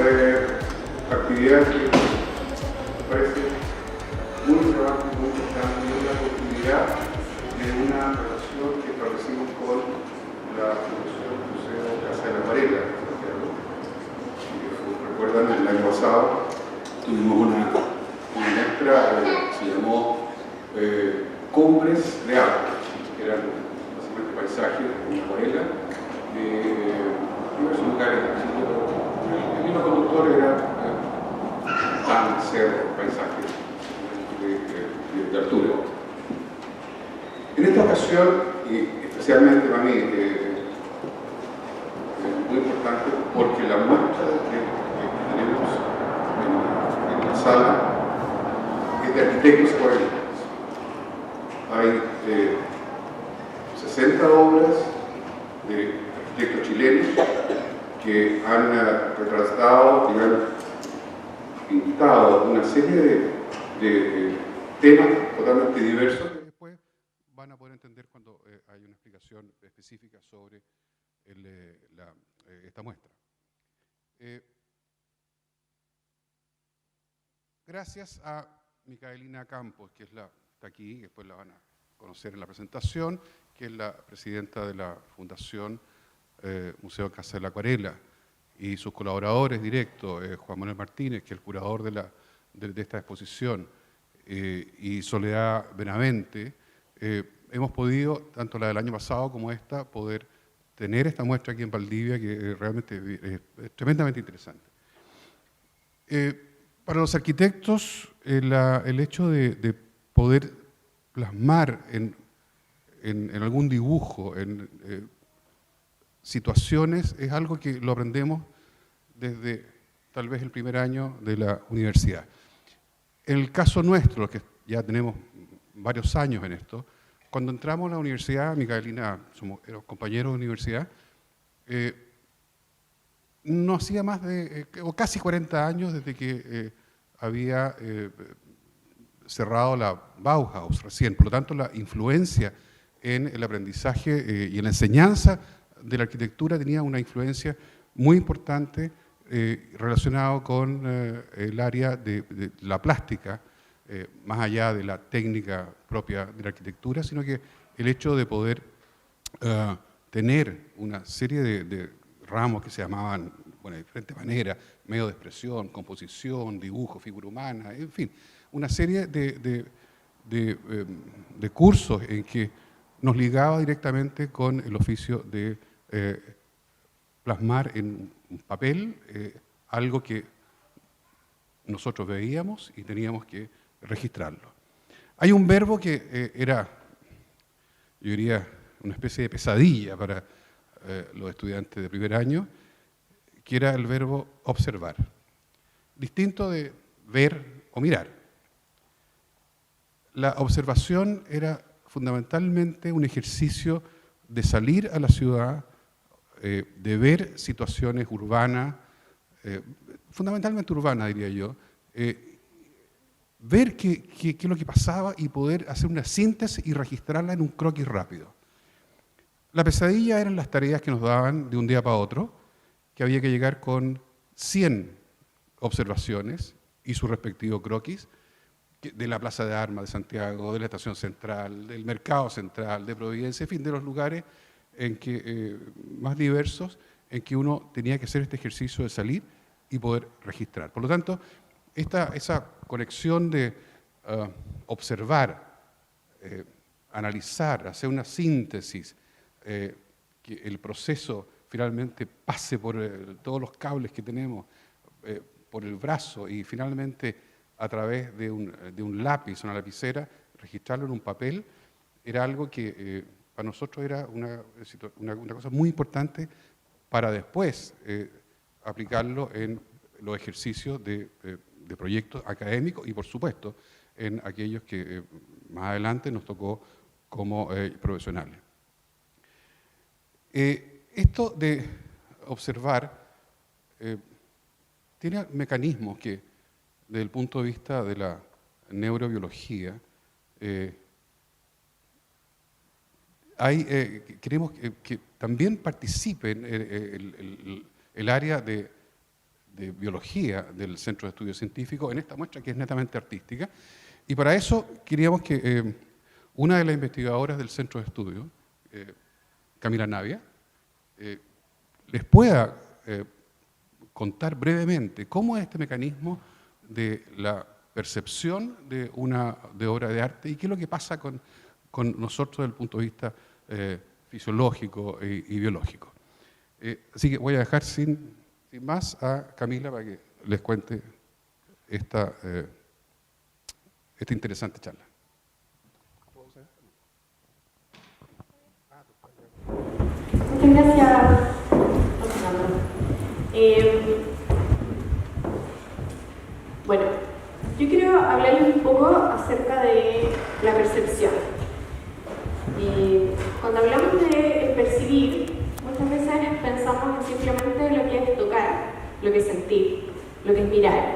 actividad que me parece muy relevante, muy importante, y la continuidad de una relación que establecimos con la Fundación Museo Casa de la Acuarela. Recuerdan, el año pasado tuvimos una muestra que se llamó Cumbres de Arte, que eran básicamente paisajes con acuarela de diversos lugares de Chile. El hilo conductor era pan, cerro, paisajes de altura. En esta ocasión, y especialmente para mí, es muy importante porque la muestra que tenemos en la sala es de arquitectos acuarelistas. Hay 60 obras de arquitectos chilenos que han retratado y han pintado una serie de temas totalmente diversos que después van a poder entender cuando hay una explicación específica sobre esta muestra. Gracias a Micaelina Campos, que está aquí, después la van a conocer en la presentación, que es la presidenta de la Fundación Museo Casa de la Acuarela, y sus colaboradores directos, Juan Manuel Martínez, que es el curador de esta exposición, y Soledad Benavente, hemos podido, tanto la del año pasado como esta, poder tener esta muestra aquí en Valdivia, que realmente es tremendamente interesante. Para los arquitectos, el hecho de poder plasmar en algún dibujo, en situaciones, es algo que lo aprendemos desde tal vez el primer año de la universidad. En el caso nuestro, que ya tenemos varios años en esto, cuando entramos a la universidad, Micaelina, éramos compañeros de universidad, no hacía más de, o casi 40 años desde que había cerrado la Bauhaus recién. Por lo tanto, la influencia en el aprendizaje y en la enseñanza de la arquitectura tenía una influencia muy importante relacionado con el área de la plástica, más allá de la técnica propia de la arquitectura, sino que el hecho de poder tener una serie de ramos que se llamaban, bueno, de diferentes maneras, medio de expresión, composición, dibujo, figura humana, en fin, una serie de cursos en que nos ligaba directamente con el oficio de plasmar en un papel algo que nosotros veíamos y teníamos que registrarlo. Hay un verbo que era, yo diría, una especie de pesadilla para los estudiantes de primer año, que era el verbo observar, distinto de ver o mirar. La observación era fundamentalmente un ejercicio de salir a la ciudad, de ver situaciones urbanas, fundamentalmente urbanas diría yo, ver qué es lo que pasaba y poder hacer una síntesis y registrarla en un croquis rápido. La pesadilla eran las tareas que nos daban de un día para otro, que había que llegar con 100 observaciones y su respectivo croquis, de la Plaza de Armas de Santiago, de la Estación Central, del Mercado Central, de Providencia, en fin, de los lugares en que, más diversos en que uno tenía que hacer este ejercicio de salir y poder registrar. Por lo tanto, esa conexión de observar, analizar, hacer una síntesis, que el proceso finalmente pase por todos los cables que tenemos, por el brazo y finalmente a través de un lápiz, una lapicera, registrarlo en un papel, era algo que para nosotros era una cosa muy importante para después aplicarlo en los ejercicios de proyectos académicos y, por supuesto, en aquellos que más adelante nos tocó como profesionales. Esto de observar tiene mecanismos que, desde el punto de vista de la neurobiología, queremos que también participen el área de de biología del Centro de Estudios Científicos en esta muestra que es netamente artística. Y para eso queríamos que una de las investigadoras del Centro de Estudios, Camila Navia, les pueda contar brevemente cómo es este mecanismo de la percepción de una obra de arte y qué es lo que pasa con nosotros desde el punto de vista fisiológico y biológico. Así que voy a dejar sin más a Camila para que les cuente esta interesante charla. Muchas gracias, Fernando. Bueno, yo quiero hablarles un poco acerca de la percepción. Cuando hablamos de percibir, muchas veces pensamos en simplemente lo que es tocar, lo que es sentir, lo que es mirar.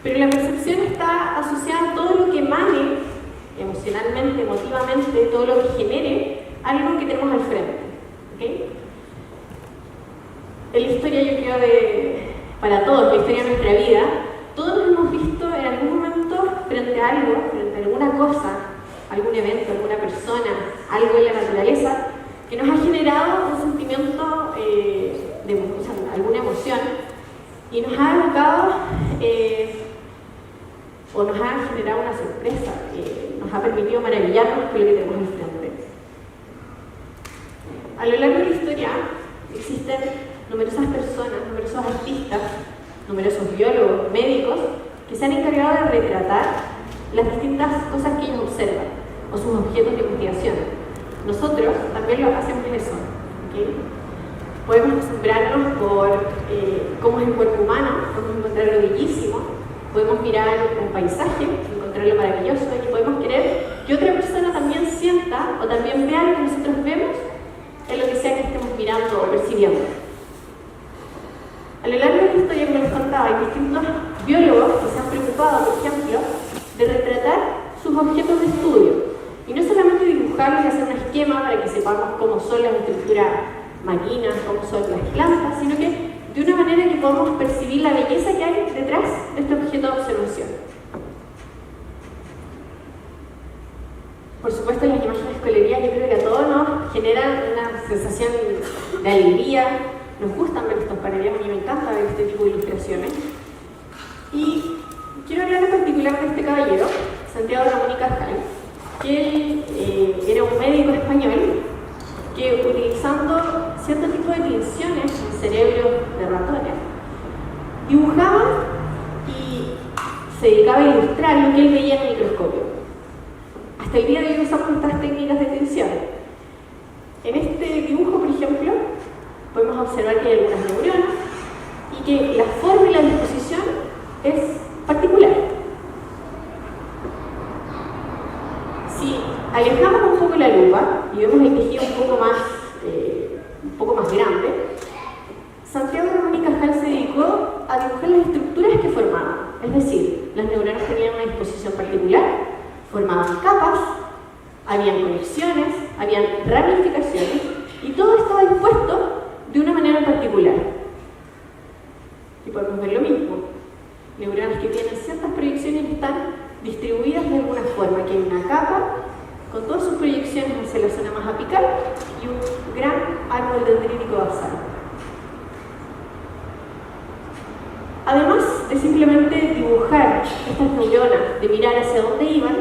Pero la percepción está asociada a todo lo que emane emocionalmente, emotivamente, todo lo que genere algo que tenemos al frente. ¿Okay? En la historia, yo creo, para todos, la historia de nuestra vida, todos nos hemos visto en algún momento frente a algo, frente a alguna cosa, algún evento, alguna persona, algo en la naturaleza, que nos ha generado un sentimiento alguna emoción y nos ha evocado o nos ha generado una sorpresa, nos ha permitido maravillarnos con lo que tenemos al frente. A lo largo de la historia existen numerosas personas, numerosos artistas, numerosos biólogos, médicos, que se han encargado de retratar las distintas cosas que ellos observan o sus objetos de investigación. Nosotros también lo hacemos eso. ¿Okay? Podemos asombrarnos por cómo es el cuerpo humano, podemos encontrarlo bellísimo, podemos mirar un paisaje, encontrarlo maravilloso y podemos querer que otra persona también sienta o también vea lo que nosotros vemos en lo que sea que estemos mirando o percibiendo. A lo largo de la historia, como les contaba, hay distintos biólogos que se han preocupado, por ejemplo, de retratar sus objetos de estudio. Y no solamente dibujarlos y hacer un esquema para que sepamos cómo son las estructuras marinas, cómo son las plantas, sino que de una manera que podamos percibir la belleza que hay detrás de este objeto de observación. Por supuesto, las imágenes coloridas yo creo que a todos nos generan una sensación de alegría. Nos gustan ver estos paneles, a mí me encanta ver este tipo de ilustraciones. Y quiero hablar en particular de este caballero, Santiago Ramón y Cajal, que él era un médico español que, utilizando cierto tipo de tinciones en cerebros de ratones, dibujaba y se dedicaba a ilustrar lo que él veía en el microscopio. Hasta el día de hoy usamos estas técnicas de tinción. En este dibujo, por ejemplo, podemos observar que hay algunas neuronas y que la forma y la disposición es particular. Si alejamos un poco la lupa y vemos el tejido un poco más grande, Santiago Ramón y Cajal se dedicó a dibujar las estructuras que formaban. Es decir, las neuronas tenían una disposición particular, formaban capas, habían conexiones, habían ramificaciones y todo estaba dispuesto de una manera particular. Y podemos ver lo mismo. Neuronas que tienen ciertas proyecciones y están distribuidas de alguna forma, que hay una capa con todas sus proyecciones hacia la zona más apical y un gran árbol dendrítico basal. Además de simplemente dibujar estas neuronas, de mirar hacia dónde iban,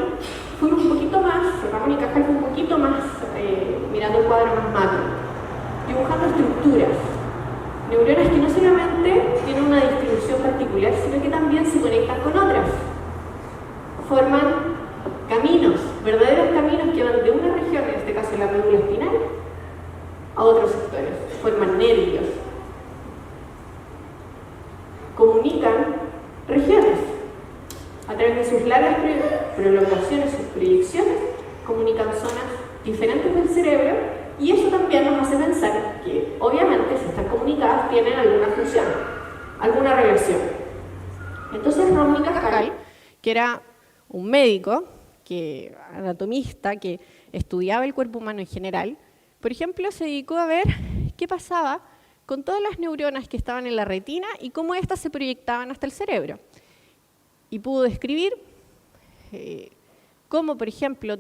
fueron un poquito más, Ramón y Cajal fue un poquito más mirando el cuadro más macro, dibujando estructuras, neuronas que no solamente tienen una distribución particular, sino que también se conectan con otras. Forman caminos, verdaderos caminos que van de una región, en este caso la médula espinal, a otros sectores. Forman nervios. Comunican regiones. A través de sus largas prolongaciones, sus proyecciones, comunican zonas diferentes del cerebro y eso también nos hace pensar que, obviamente, si están comunicadas, tienen alguna función, alguna relación. Entonces, Ramón y Cajal, que era un médico, anatomista, que estudiaba el cuerpo humano en general, por ejemplo, se dedicó a ver qué pasaba con todas las neuronas que estaban en la retina y cómo éstas se proyectaban hasta el cerebro. Y pudo describir cómo, por ejemplo,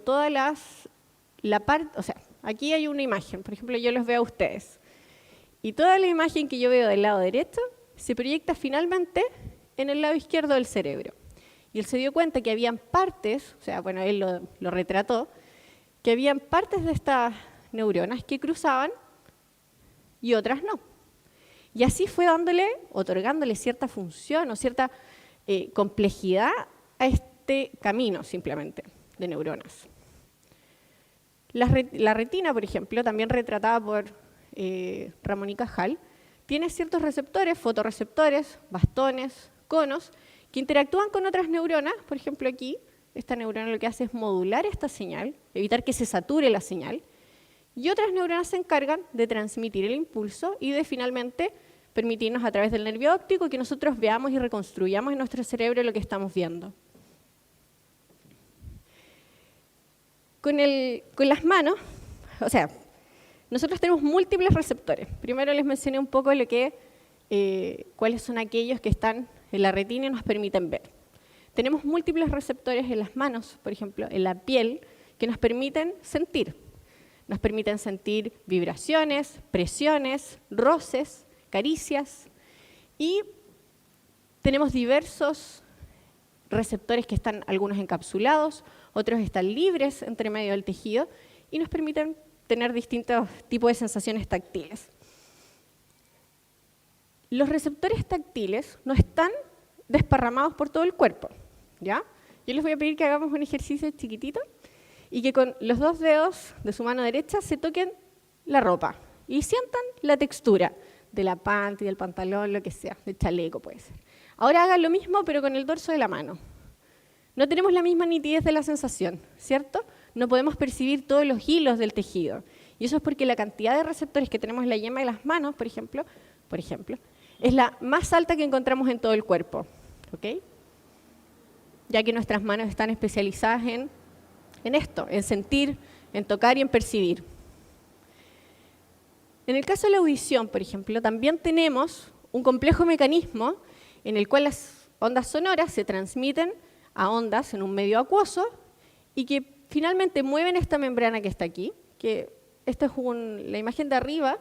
aquí hay una imagen, por ejemplo, yo los veo a ustedes. Y toda la imagen que yo veo del lado derecho se proyecta finalmente en el lado izquierdo del cerebro. Y él se dio cuenta que habían partes, él lo retrató, que habían partes de estas neuronas que cruzaban y otras no. Y así fue otorgándole cierta función o cierta complejidad a este camino, simplemente, de neuronas. La retina, por ejemplo, también retratada por Ramón y Cajal, tiene ciertos receptores, fotorreceptores, bastones, conos, que interactúan con otras neuronas. Por ejemplo, aquí, esta neurona lo que hace es modular esta señal, evitar que se sature la señal, y otras neuronas se encargan de transmitir el impulso y de finalmente permitirnos a través del nervio óptico que nosotros veamos y reconstruyamos en nuestro cerebro lo que estamos viendo. Con las manos, nosotros tenemos múltiples receptores. Primero les mencioné un poco cuáles son aquellos que están en la retina y nos permiten ver. Tenemos múltiples receptores en las manos, por ejemplo, en la piel, que nos permiten sentir. Nos permiten sentir vibraciones, presiones, roces, caricias, y tenemos diversos receptores que están algunos encapsulados, otros están libres entre medio del tejido y nos permiten tener distintos tipos de sensaciones táctiles. Los receptores táctiles no están desparramados por todo el cuerpo, ¿ya? Yo les voy a pedir que hagamos un ejercicio chiquitito y que con los 2 dedos de su mano derecha se toquen la ropa y sientan la textura de la panty, del pantalón, lo que sea, del chaleco puede ser. Ahora hagan lo mismo, pero con el dorso de la mano. No tenemos la misma nitidez de la sensación, ¿cierto? No podemos percibir todos los hilos del tejido. Y eso es porque la cantidad de receptores que tenemos en la yema de las manos, por ejemplo, es la más alta que encontramos en todo el cuerpo, ¿ok? Ya que nuestras manos están especializadas en esto, en sentir, en tocar y en percibir. En el caso de la audición, por ejemplo, también tenemos un complejo mecanismo en el cual las ondas sonoras se transmiten a ondas en un medio acuoso y que finalmente mueven esta membrana que está aquí, que esta es la imagen de arriba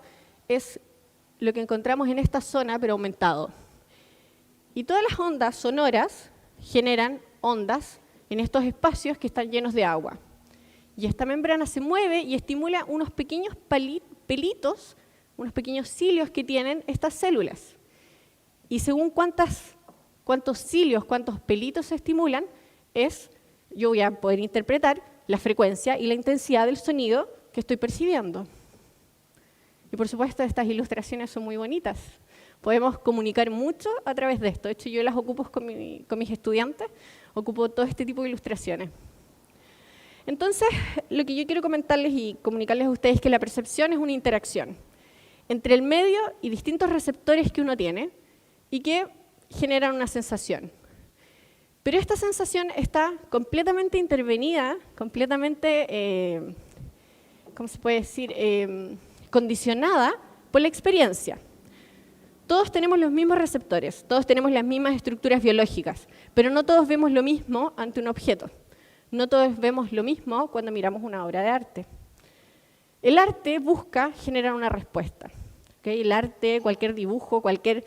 es lo que encontramos en esta zona, pero aumentado. Y todas las ondas sonoras generan ondas en estos espacios que están llenos de agua. Y esta membrana se mueve y estimula unos pequeños pelitos, unos pequeños cilios que tienen estas células. Y según cuántos cilios, cuántos pelitos se estimulan, yo voy a poder interpretar la frecuencia y la intensidad del sonido que estoy percibiendo. Y por supuesto, estas ilustraciones son muy bonitas. Podemos comunicar mucho a través de esto. De hecho, yo las ocupo con mis estudiantes, ocupo todo este tipo de ilustraciones. Entonces, lo que yo quiero comentarles y comunicarles a ustedes es que la percepción es una interacción entre el medio y distintos receptores que uno tiene y que generan una sensación. Pero esta sensación está completamente intervenida, completamente, ¿cómo se puede decir?, condicionada por la experiencia. Todos tenemos los mismos receptores, todos tenemos las mismas estructuras biológicas, pero no todos vemos lo mismo ante un objeto. No todos vemos lo mismo cuando miramos una obra de arte. El arte busca generar una respuesta. ¿Okay? El arte, cualquier dibujo, cualquier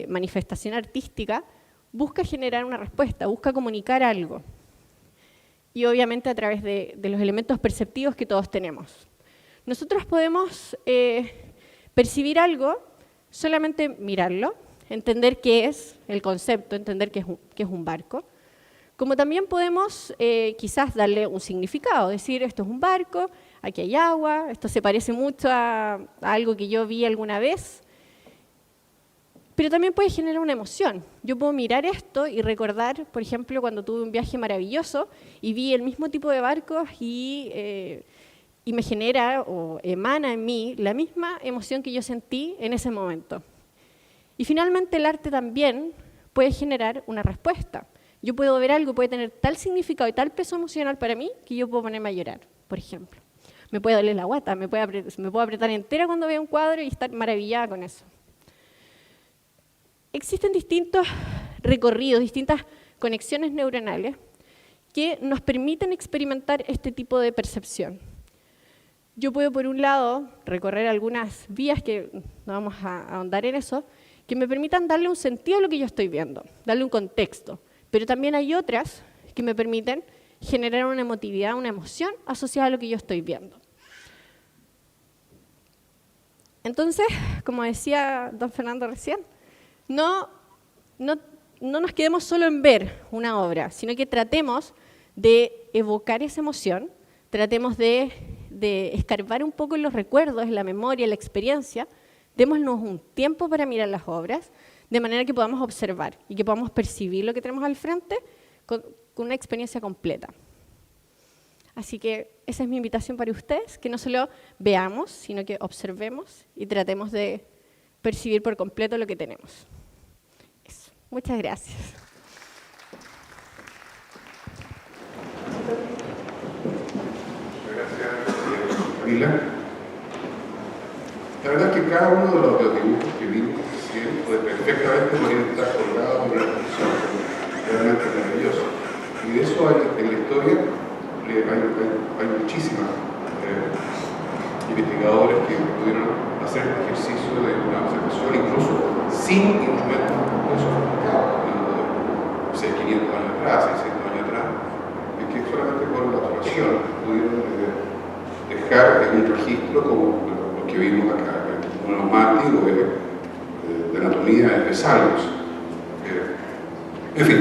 manifestación artística, busca generar una respuesta, busca comunicar algo. Y obviamente a través de los elementos perceptivos que todos tenemos. Nosotros podemos percibir algo, solamente mirarlo, entender qué es el concepto, entender qué es un barco. Como también podemos quizás darle un significado, decir esto es un barco, aquí hay agua, esto se parece mucho a algo que yo vi alguna vez. Pero también puede generar una emoción. Yo puedo mirar esto y recordar, por ejemplo, cuando tuve un viaje maravilloso y vi el mismo tipo de barcos y me genera o emana en mí la misma emoción que yo sentí en ese momento. Y finalmente el arte también puede generar una respuesta. Yo puedo ver algo, puede tener tal significado y tal peso emocional para mí que yo puedo ponerme a llorar, por ejemplo. me puede doler la guata, me puedo apretar entera cuando veo un cuadro y estar maravillada con eso. Existen distintos recorridos, distintas conexiones neuronales que nos permiten experimentar este tipo de percepción. Yo puedo, por un lado, recorrer algunas vías, que no vamos a ahondar en eso, que me permitan darle un sentido a lo que yo estoy viendo, darle un contexto. Pero también hay otras que me permiten generar una emotividad, una emoción asociada a lo que yo estoy viendo. Entonces, como decía don Fernando recién, no nos quedemos solo en ver una obra, sino que tratemos de evocar esa emoción, tratemos de escarbar un poco en los recuerdos, en la memoria, en la experiencia, démonos un tiempo para mirar las obras, de manera que podamos observar y que podamos percibir lo que tenemos al frente con una experiencia completa. Así que esa es mi invitación para ustedes, que no solo veamos, sino que observemos y tratemos de percibir por completo lo que tenemos. Eso. Muchas gracias. Camila. La verdad es que cada uno de los dibujos que vimos recién puede perfectamente estar colgado en una exposición realmente maravillosa. Y de eso en la historia hay muchísimas investigadores que pudieron hacer el ejercicio de una observación incluso sin instrumentos sofisticados, no sé, 500 años atrás, 600 años atrás, es que solamente con la observación pudieron dejar un registro como lo que vimos acá, uno de los más antiguos de anatomía de Salus. En fin,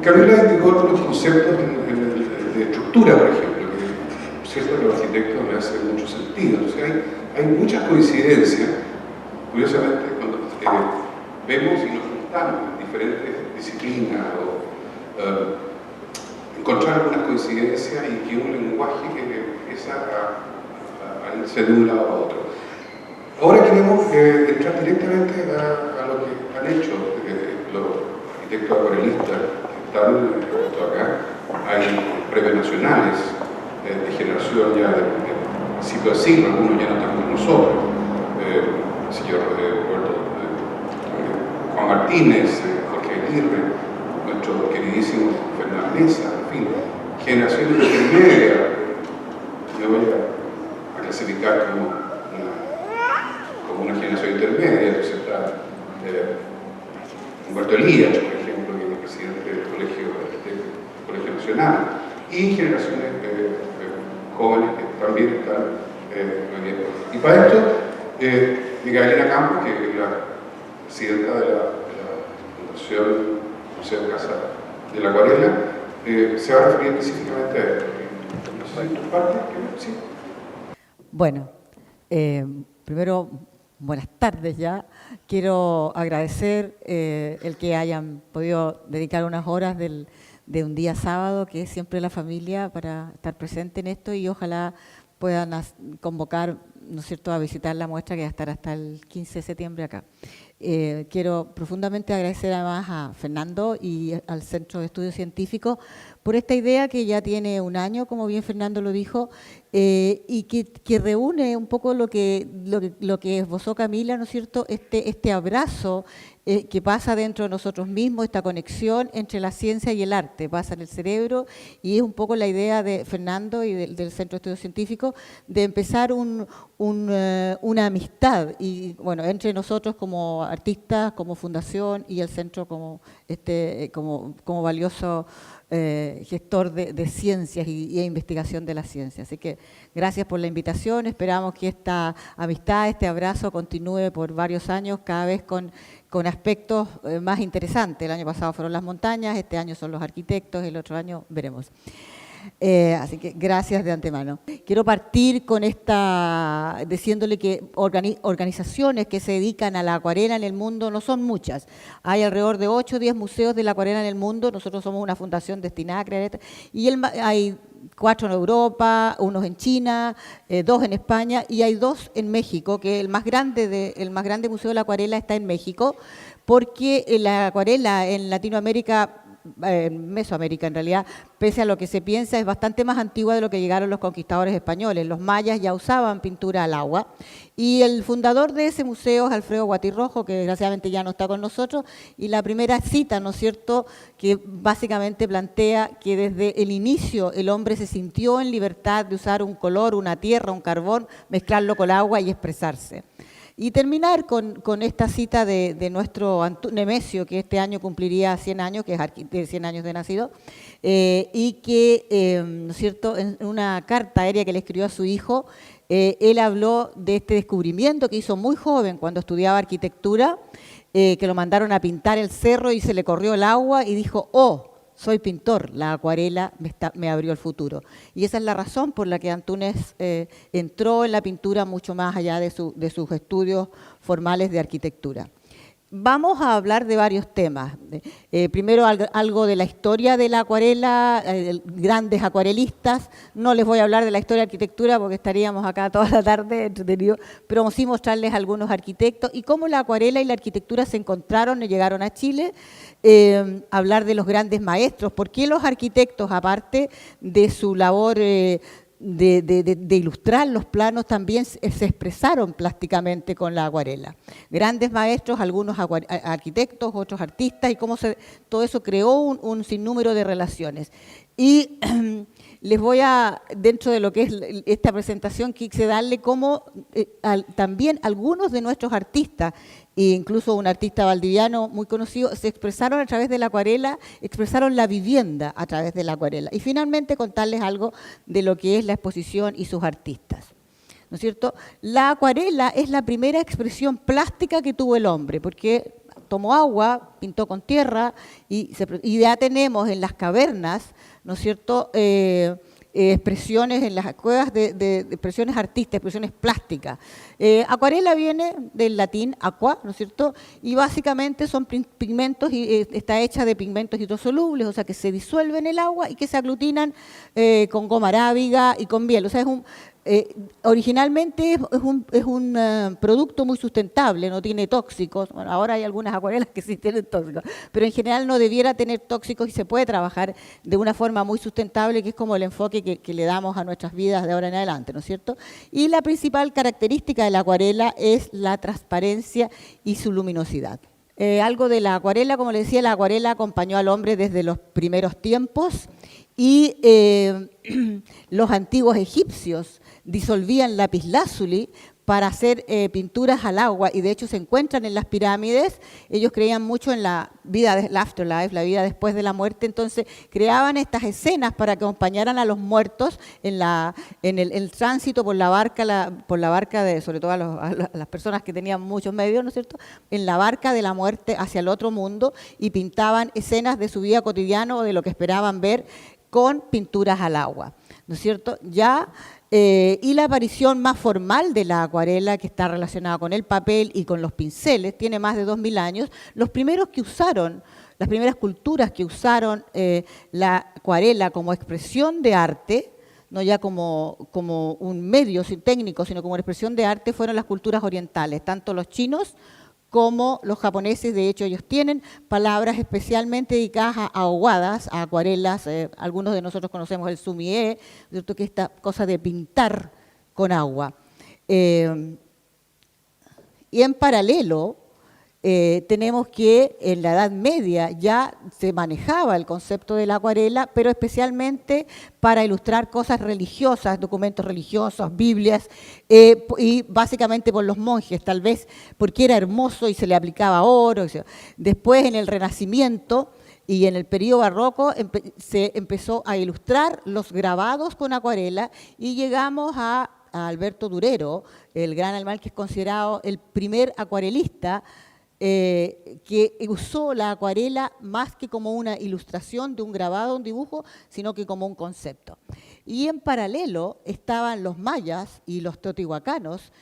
Camila indicó algunos conceptos de estructura, por ejemplo, que cierto que los arquitectos me hace mucho sentido. Entonces hay muchas coincidencias, curiosamente, cuando vemos y nos juntamos en diferentes disciplinas o encontrar algunas coincidencias y que un lenguaje que empieza a irse de un lado a otro. Ahora queremos entrar directamente a lo que han hecho los arquitectos acuarelistas que están justo acá. Hay premios nacionales de generación ya de siglo a siglo, algunos ya no están con nosotros. El señor Roberto Juan Martínez, Jorge Aguirre, nuestro queridísimo Fernando Mesa, en fin, generaciones intermedias. Me voy a clasificar como una generación intermedia. Entonces está Humberto Elías, por ejemplo, que es el presidente del Colegio Nacional, y generaciones jóvenes que también están muy bien. Y para esto, Gabriela Campos, que es la presidenta de la Fundación Museo Casa de la Acuarela, se va a referir específicamente a esto. No sé si tu parte, ¿sí? Bueno, primero, buenas tardes ya. Quiero agradecer el que hayan podido dedicar unas horas de un día sábado, que es siempre la familia, para estar presente en esto, y ojalá puedan convocar, ¿no es cierto?, a visitar la muestra que va a estar hasta el 15 de septiembre acá. Quiero profundamente agradecer además a Fernando y al Centro de Estudios Científicos por esta idea que ya tiene un año, como bien Fernando lo dijo, y que reúne un poco lo que esbozó Camila, ¿no es cierto?, este abrazo que pasa dentro de nosotros mismos, esta conexión entre la ciencia y el arte, pasa en el cerebro, y es un poco la idea de Fernando y del Centro de Estudios Científicos de empezar una amistad, y bueno, entre nosotros como artistas, como fundación, y el centro como valioso gestor de ciencias y investigación de la ciencia. Así que gracias por la invitación, esperamos que esta amistad, este abrazo continúe por varios años, cada vez con aspectos más interesantes. El año pasado fueron las montañas, este año son los arquitectos, el otro año veremos. Así que gracias de antemano. Quiero partir con diciéndole que organizaciones que se dedican a la acuarela en el mundo no son muchas. Hay alrededor de 8 o 10 museos de la acuarela en el mundo. Nosotros somos una fundación destinada a crear esto. Y hay 4 en Europa, unos en China, 2 en España, y hay 2 en México, que el más grande museo de la acuarela está en México, porque la acuarela en Latinoamérica Mesoamérica en realidad, pese a lo que se piensa, es bastante más antigua de lo que llegaron los conquistadores españoles. Los mayas ya usaban pintura al agua y el fundador de ese museo es Alfredo Guatirrojo, que desgraciadamente ya no está con nosotros, y la primera cita, ¿no es cierto?, que básicamente plantea que desde el inicio el hombre se sintió en libertad de usar un color, una tierra, un carbón, mezclarlo con agua y expresarse. Y terminar con esta cita de nuestro Nemesio, que este año cumpliría 100 años, que es 100 años de nacido, y que, ¿no es cierto?, en una carta aérea que le escribió a su hijo, él habló de este descubrimiento que hizo muy joven cuando estudiaba arquitectura, que lo mandaron a pintar el cerro y se le corrió el agua y dijo, oh, soy pintor, la acuarela me abrió el futuro. Y esa es la razón por la que Antúnez entró en la pintura mucho más allá de sus estudios formales de arquitectura. Vamos a hablar de varios temas. Primero algo de la historia de la acuarela, grandes acuarelistas. No les voy a hablar de la historia de arquitectura porque estaríamos acá toda la tarde entretenidos, pero sí mostrarles algunos arquitectos y cómo la acuarela y la arquitectura se encontraron y llegaron a Chile. Hablar de los grandes maestros. ¿Por qué los arquitectos, aparte de su labor de ilustrar los planos, también se expresaron plásticamente con la acuarela? Grandes maestros, algunos arquitectos, otros artistas, y cómo todo eso creó un sinnúmero de relaciones. Y les voy a, dentro de lo que es esta presentación, quise darle cómo también algunos de nuestros artistas, e incluso un artista valdiviano muy conocido, se expresaron a través de la acuarela, expresaron la vivienda a través de la acuarela. Y finalmente contarles algo de lo que es la exposición y sus artistas. ¿No es cierto? La acuarela es la primera expresión plástica que tuvo el hombre, porque tomó agua, pintó con tierra, y ya tenemos en las cavernas, ¿no es cierto?, expresiones en las cuevas de expresiones artísticas, expresiones plásticas. Acuarela viene del latín aqua, ¿no es cierto?, y básicamente son pigmentos, y está hecha de pigmentos hidrosolubles, o sea que se disuelven en el agua y que se aglutinan con goma arábiga y con miel. O sea, originalmente es un producto muy sustentable, no tiene tóxicos. Bueno, ahora hay algunas acuarelas que sí tienen tóxicos, pero en general no debiera tener tóxicos y se puede trabajar de una forma muy sustentable, que es como el enfoque que le damos a nuestras vidas de ahora en adelante, ¿no es cierto? Y la principal característica de la acuarela es la transparencia y su luminosidad. Algo de la acuarela, como les decía, la acuarela acompañó al hombre desde los primeros tiempos y los antiguos egipcios disolvían lapislázuli para hacer pinturas al agua, y de hecho se encuentran en las pirámides. Ellos creían mucho en la vida, la afterlife, la vida después de la muerte, entonces creaban estas escenas para que acompañaran a los muertos en el tránsito por la barca de, sobre todo a las personas que tenían muchos medios, ¿no es cierto?, en la barca de la muerte hacia el otro mundo, y pintaban escenas de su vida cotidiana o de lo que esperaban ver con pinturas al agua, ¿no es cierto? Y la aparición más formal de la acuarela, que está relacionada con el papel y con los pinceles, tiene más de 2000 años. Los primeros que usaron, las primeras culturas que usaron la acuarela como expresión de arte, no ya como un medio técnico, sino como expresión de arte, fueron las culturas orientales, tanto los chinos como los japoneses. De hecho, ellos tienen palabras especialmente dedicadas a ahuadas, a acuarelas. Algunos de nosotros conocemos el sumie, ¿cierto?, que es esta cosa de pintar con agua. Y en paralelo, tenemos que en la Edad Media ya se manejaba el concepto de la acuarela, pero especialmente para ilustrar cosas religiosas, documentos religiosos, Biblias, y básicamente por los monjes, tal vez porque era hermoso y se le aplicaba oro. Después, en el Renacimiento y en el periodo barroco, se empezó a ilustrar los grabados con acuarela, y llegamos a Alberto Durero, el gran alemán que es considerado el primer acuarelista, que usó la acuarela más que como una ilustración de un grabado, un dibujo, sino que como un concepto. Y en paralelo estaban los mayas y los teotihuacanos,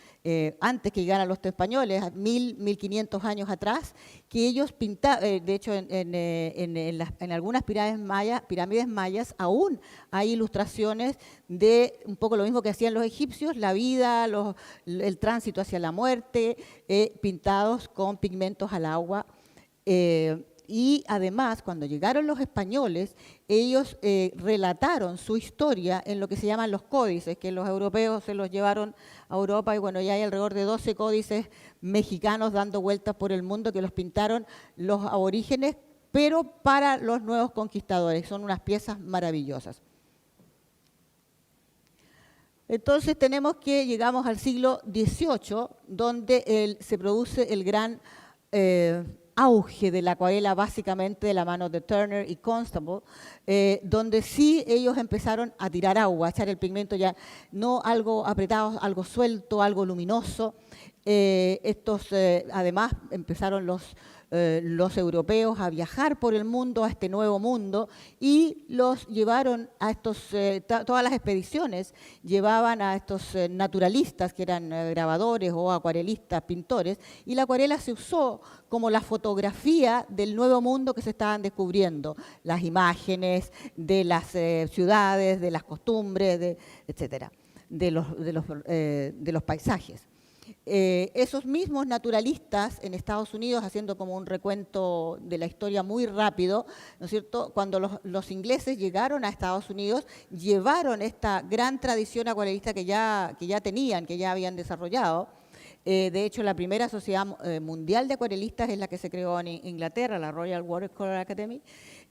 antes que llegaran los españoles, 1500 años atrás, que ellos pintaban. De hecho, en algunas pirámides mayas aún hay ilustraciones de un poco lo mismo que hacían los egipcios, la vida, el tránsito hacia la muerte, pintados con pigmentos al agua. Y además, cuando llegaron los españoles, ellos relataron su historia en lo que se llaman los códices, que los europeos se los llevaron a Europa, y bueno, ya hay alrededor de 12 códices mexicanos dando vueltas por el mundo que los pintaron los aborígenes, pero para los nuevos conquistadores. Son unas piezas maravillosas. Entonces tenemos que llegamos al siglo XVIII, donde se produce el gran auge de la acuarela, básicamente de la mano de Turner y Constable, donde sí ellos empezaron a tirar agua, a echar el pigmento ya no algo apretado, algo suelto, algo luminoso. Además empezaron los europeos a viajar por el mundo, a este nuevo mundo, y los llevaron a todas las expediciones llevaban a estos naturalistas que eran grabadores o acuarelistas, pintores, y la acuarela se usó como la fotografía del nuevo mundo que se estaban descubriendo, las imágenes de las ciudades, de las costumbres, etcétera, de los paisajes. Esos mismos naturalistas en Estados Unidos, haciendo como un recuento de la historia muy rápido, ¿no es cierto? Cuando los ingleses llegaron a Estados Unidos, llevaron esta gran tradición acuarelista que ya tenían, que ya habían desarrollado. De hecho, la primera sociedad mundial de acuarelistas es la que se creó en Inglaterra, la Royal Watercolor Academy.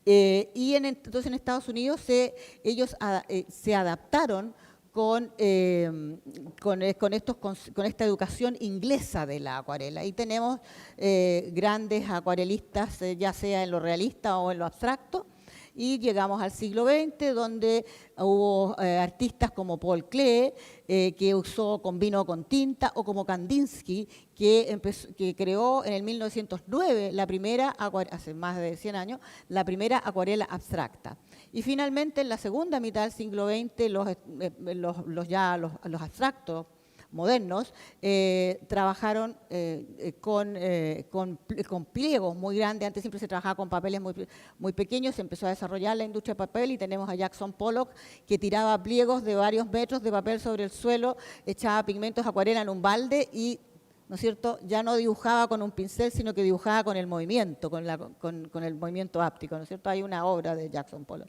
Entonces en Estados Unidos ellos se adaptaron con esta educación inglesa de la acuarela. Y tenemos grandes acuarelistas, ya sea en lo realista o en lo abstracto, y llegamos al siglo XX, donde hubo artistas como Paul Klee, que combinó con tinta, o como Kandinsky, que creó en el 1909 la primera, hace más de 100 años, la primera acuarela abstracta. Y finalmente, en la segunda mitad del siglo XX, los abstractos modernos trabajaron con pliegos muy grandes. Antes siempre se trabajaba con papeles muy pequeños, se empezó a desarrollar la industria del papel y tenemos a Jackson Pollock que tiraba pliegos de varios metros de papel sobre el suelo, echaba pigmentos acuarela en un balde y, ¿no es cierto?, ya no dibujaba con un pincel, sino que dibujaba con el movimiento, con el movimiento áptico, ¿no es cierto? Hay una obra de Jackson Pollock.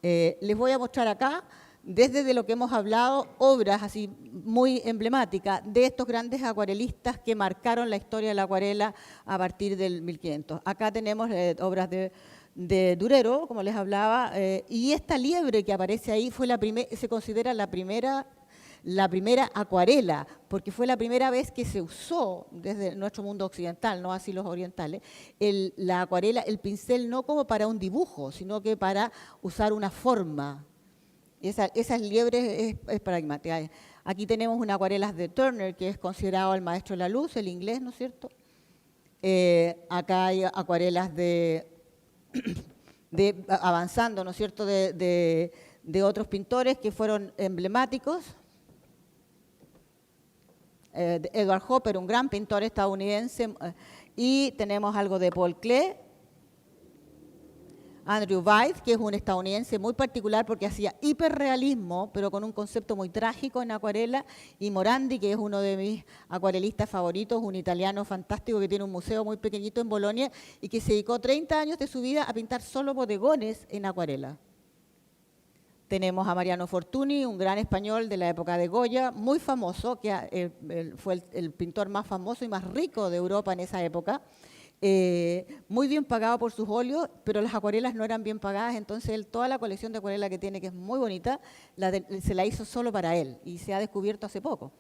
Les voy a mostrar acá, desde de lo que hemos hablado, obras así muy emblemáticas de estos grandes acuarelistas que marcaron la historia de la acuarela a partir del 1500. Acá tenemos obras de Durero, como les hablaba, y esta liebre que aparece ahí se considera la primera acuarela, porque fue la primera vez que se usó desde nuestro mundo occidental, no así los orientales, la acuarela, el pincel no como para un dibujo, sino que para usar una forma. Esas liebres es pragmática. Aquí tenemos unas acuarelas de Turner, que es considerado el maestro de la luz, el inglés, ¿no es cierto? Acá hay acuarelas avanzando, ¿no es cierto?, de otros pintores que fueron emblemáticos. Edward Hopper, un gran pintor estadounidense, y tenemos algo de Paul Klee. Andrew Wyeth, que es un estadounidense muy particular porque hacía hiperrealismo, pero con un concepto muy trágico en acuarela, y Morandi, que es uno de mis acuarelistas favoritos, un italiano fantástico que tiene un museo muy pequeñito en Bolonia y que se dedicó 30 años de su vida a pintar solo bodegones en acuarela. Tenemos a Mariano Fortuny, un gran español de la época de Goya, muy famoso, que fue el pintor más famoso y más rico de Europa en esa época. Muy bien pagado por sus óleos, pero las acuarelas no eran bien pagadas, entonces él, toda la colección de acuarela que tiene, que es muy bonita, se la hizo solo para él y se ha descubierto hace poco.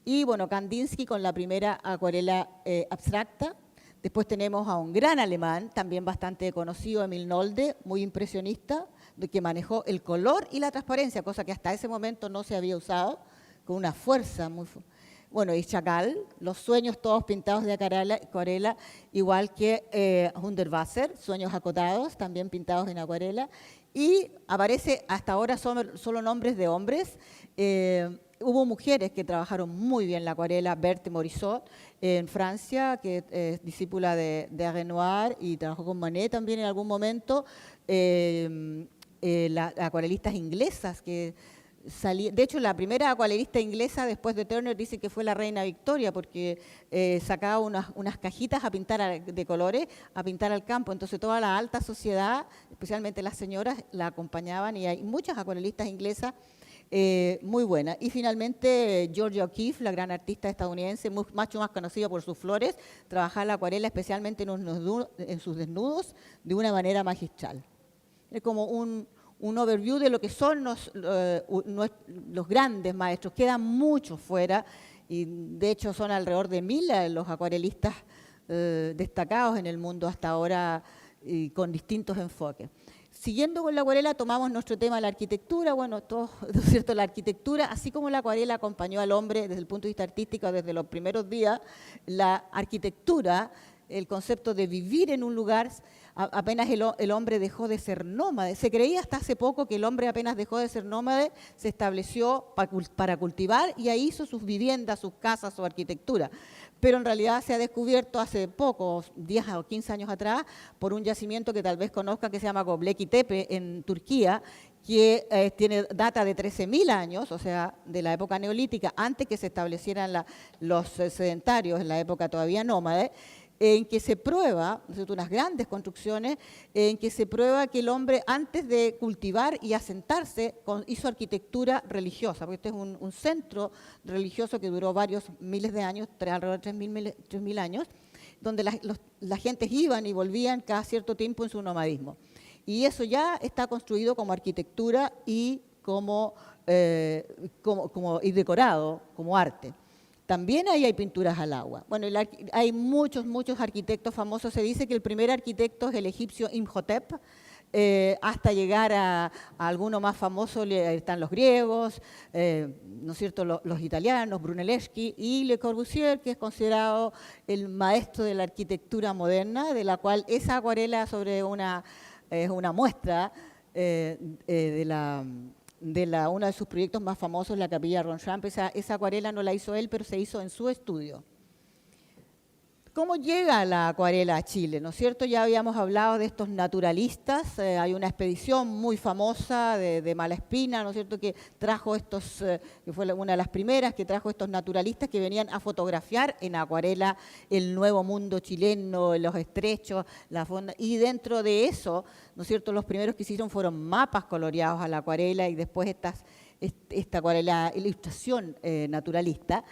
Y bueno, Kandinsky con la primera acuarela abstracta. Después tenemos a un gran alemán, también bastante conocido, Emil Nolde, muy impresionista, que manejó el color y la transparencia, cosa que hasta ese momento no se había usado, con una fuerza muy fuerte. Bueno, y Chagall, los sueños todos pintados de acuarela, igual que Hundertwasser, sueños acotados, también pintados en acuarela. Y aparece hasta ahora solo nombres de hombres. Hubo mujeres que trabajaron muy bien la acuarela, Berthe Morisot, en Francia, que es discípula de Renoir y trabajó con Manet también en algún momento. Las acuarelistas inglesas que de hecho, la primera acuarelista inglesa después de Turner dice que fue la reina Victoria porque sacaba unas cajitas a pintar de colores, a pintar al campo. Entonces toda la alta sociedad, especialmente las señoras, la acompañaban y hay muchas acuarelistas inglesas muy buenas. Y finalmente Georgia O'Keeffe, la gran artista estadounidense, mucho más conocida por sus flores, trabajaba la acuarela especialmente en sus desnudos de una manera magistral. Es como un overview de lo que son los grandes maestros. Quedan muchos fuera y de hecho son alrededor de 1000 los acuarelistas destacados en el mundo hasta ahora y con distintos enfoques. Siguiendo con la acuarela tomamos nuestro tema, la arquitectura. Bueno, todo, ¿no es cierto? La arquitectura, así como la acuarela acompañó al hombre desde el punto de vista artístico desde los primeros días, la arquitectura, el concepto de vivir en un lugar, apenas el hombre dejó de ser nómade. Se creía hasta hace poco que el hombre apenas dejó de ser nómade, se estableció para cultivar y ahí hizo sus viviendas, sus casas, su arquitectura. Pero en realidad se ha descubierto hace poco, 10 o 15 años atrás, por un yacimiento que tal vez conozca que se llama Göbekli Tepe en Turquía, que tiene data de 13.000 años, o sea, de la época neolítica, antes que se establecieran los sedentarios, en la época todavía nómade, en que se prueba, unas grandes construcciones, en que se prueba que el hombre antes de cultivar y asentarse hizo arquitectura religiosa, porque este es un centro religioso que duró varios miles de años, alrededor de 3.000 años, donde las gentes iban y volvían cada cierto tiempo en su nomadismo. Y eso ya está construido como arquitectura y como y decorado, como arte. También ahí hay pinturas al agua. Bueno, hay muchos arquitectos famosos. Se dice que el primer arquitecto es el egipcio Imhotep, hasta llegar a alguno más famoso están los griegos, ¿no es cierto?, los italianos, Brunelleschi y Le Corbusier, que es considerado el maestro de la arquitectura moderna, de la cual esa acuarela sobre es una muestra uno de sus proyectos más famosos, la Capilla Ronchamp. Esa acuarela no la hizo él, pero se hizo en su estudio. ¿Cómo llega la acuarela a Chile? ¿No es cierto? Ya habíamos hablado de estos naturalistas. Hay una expedición muy famosa de Malaspina, ¿no es cierto?, que trajo que fue una de las primeras, que trajo estos naturalistas que venían a fotografiar en acuarela el nuevo mundo chileno, los estrechos, la fonda. Y dentro de eso, ¿no es cierto?, los primeros que hicieron fueron mapas coloreados a la acuarela y después esta acuarela, ilustración naturalista.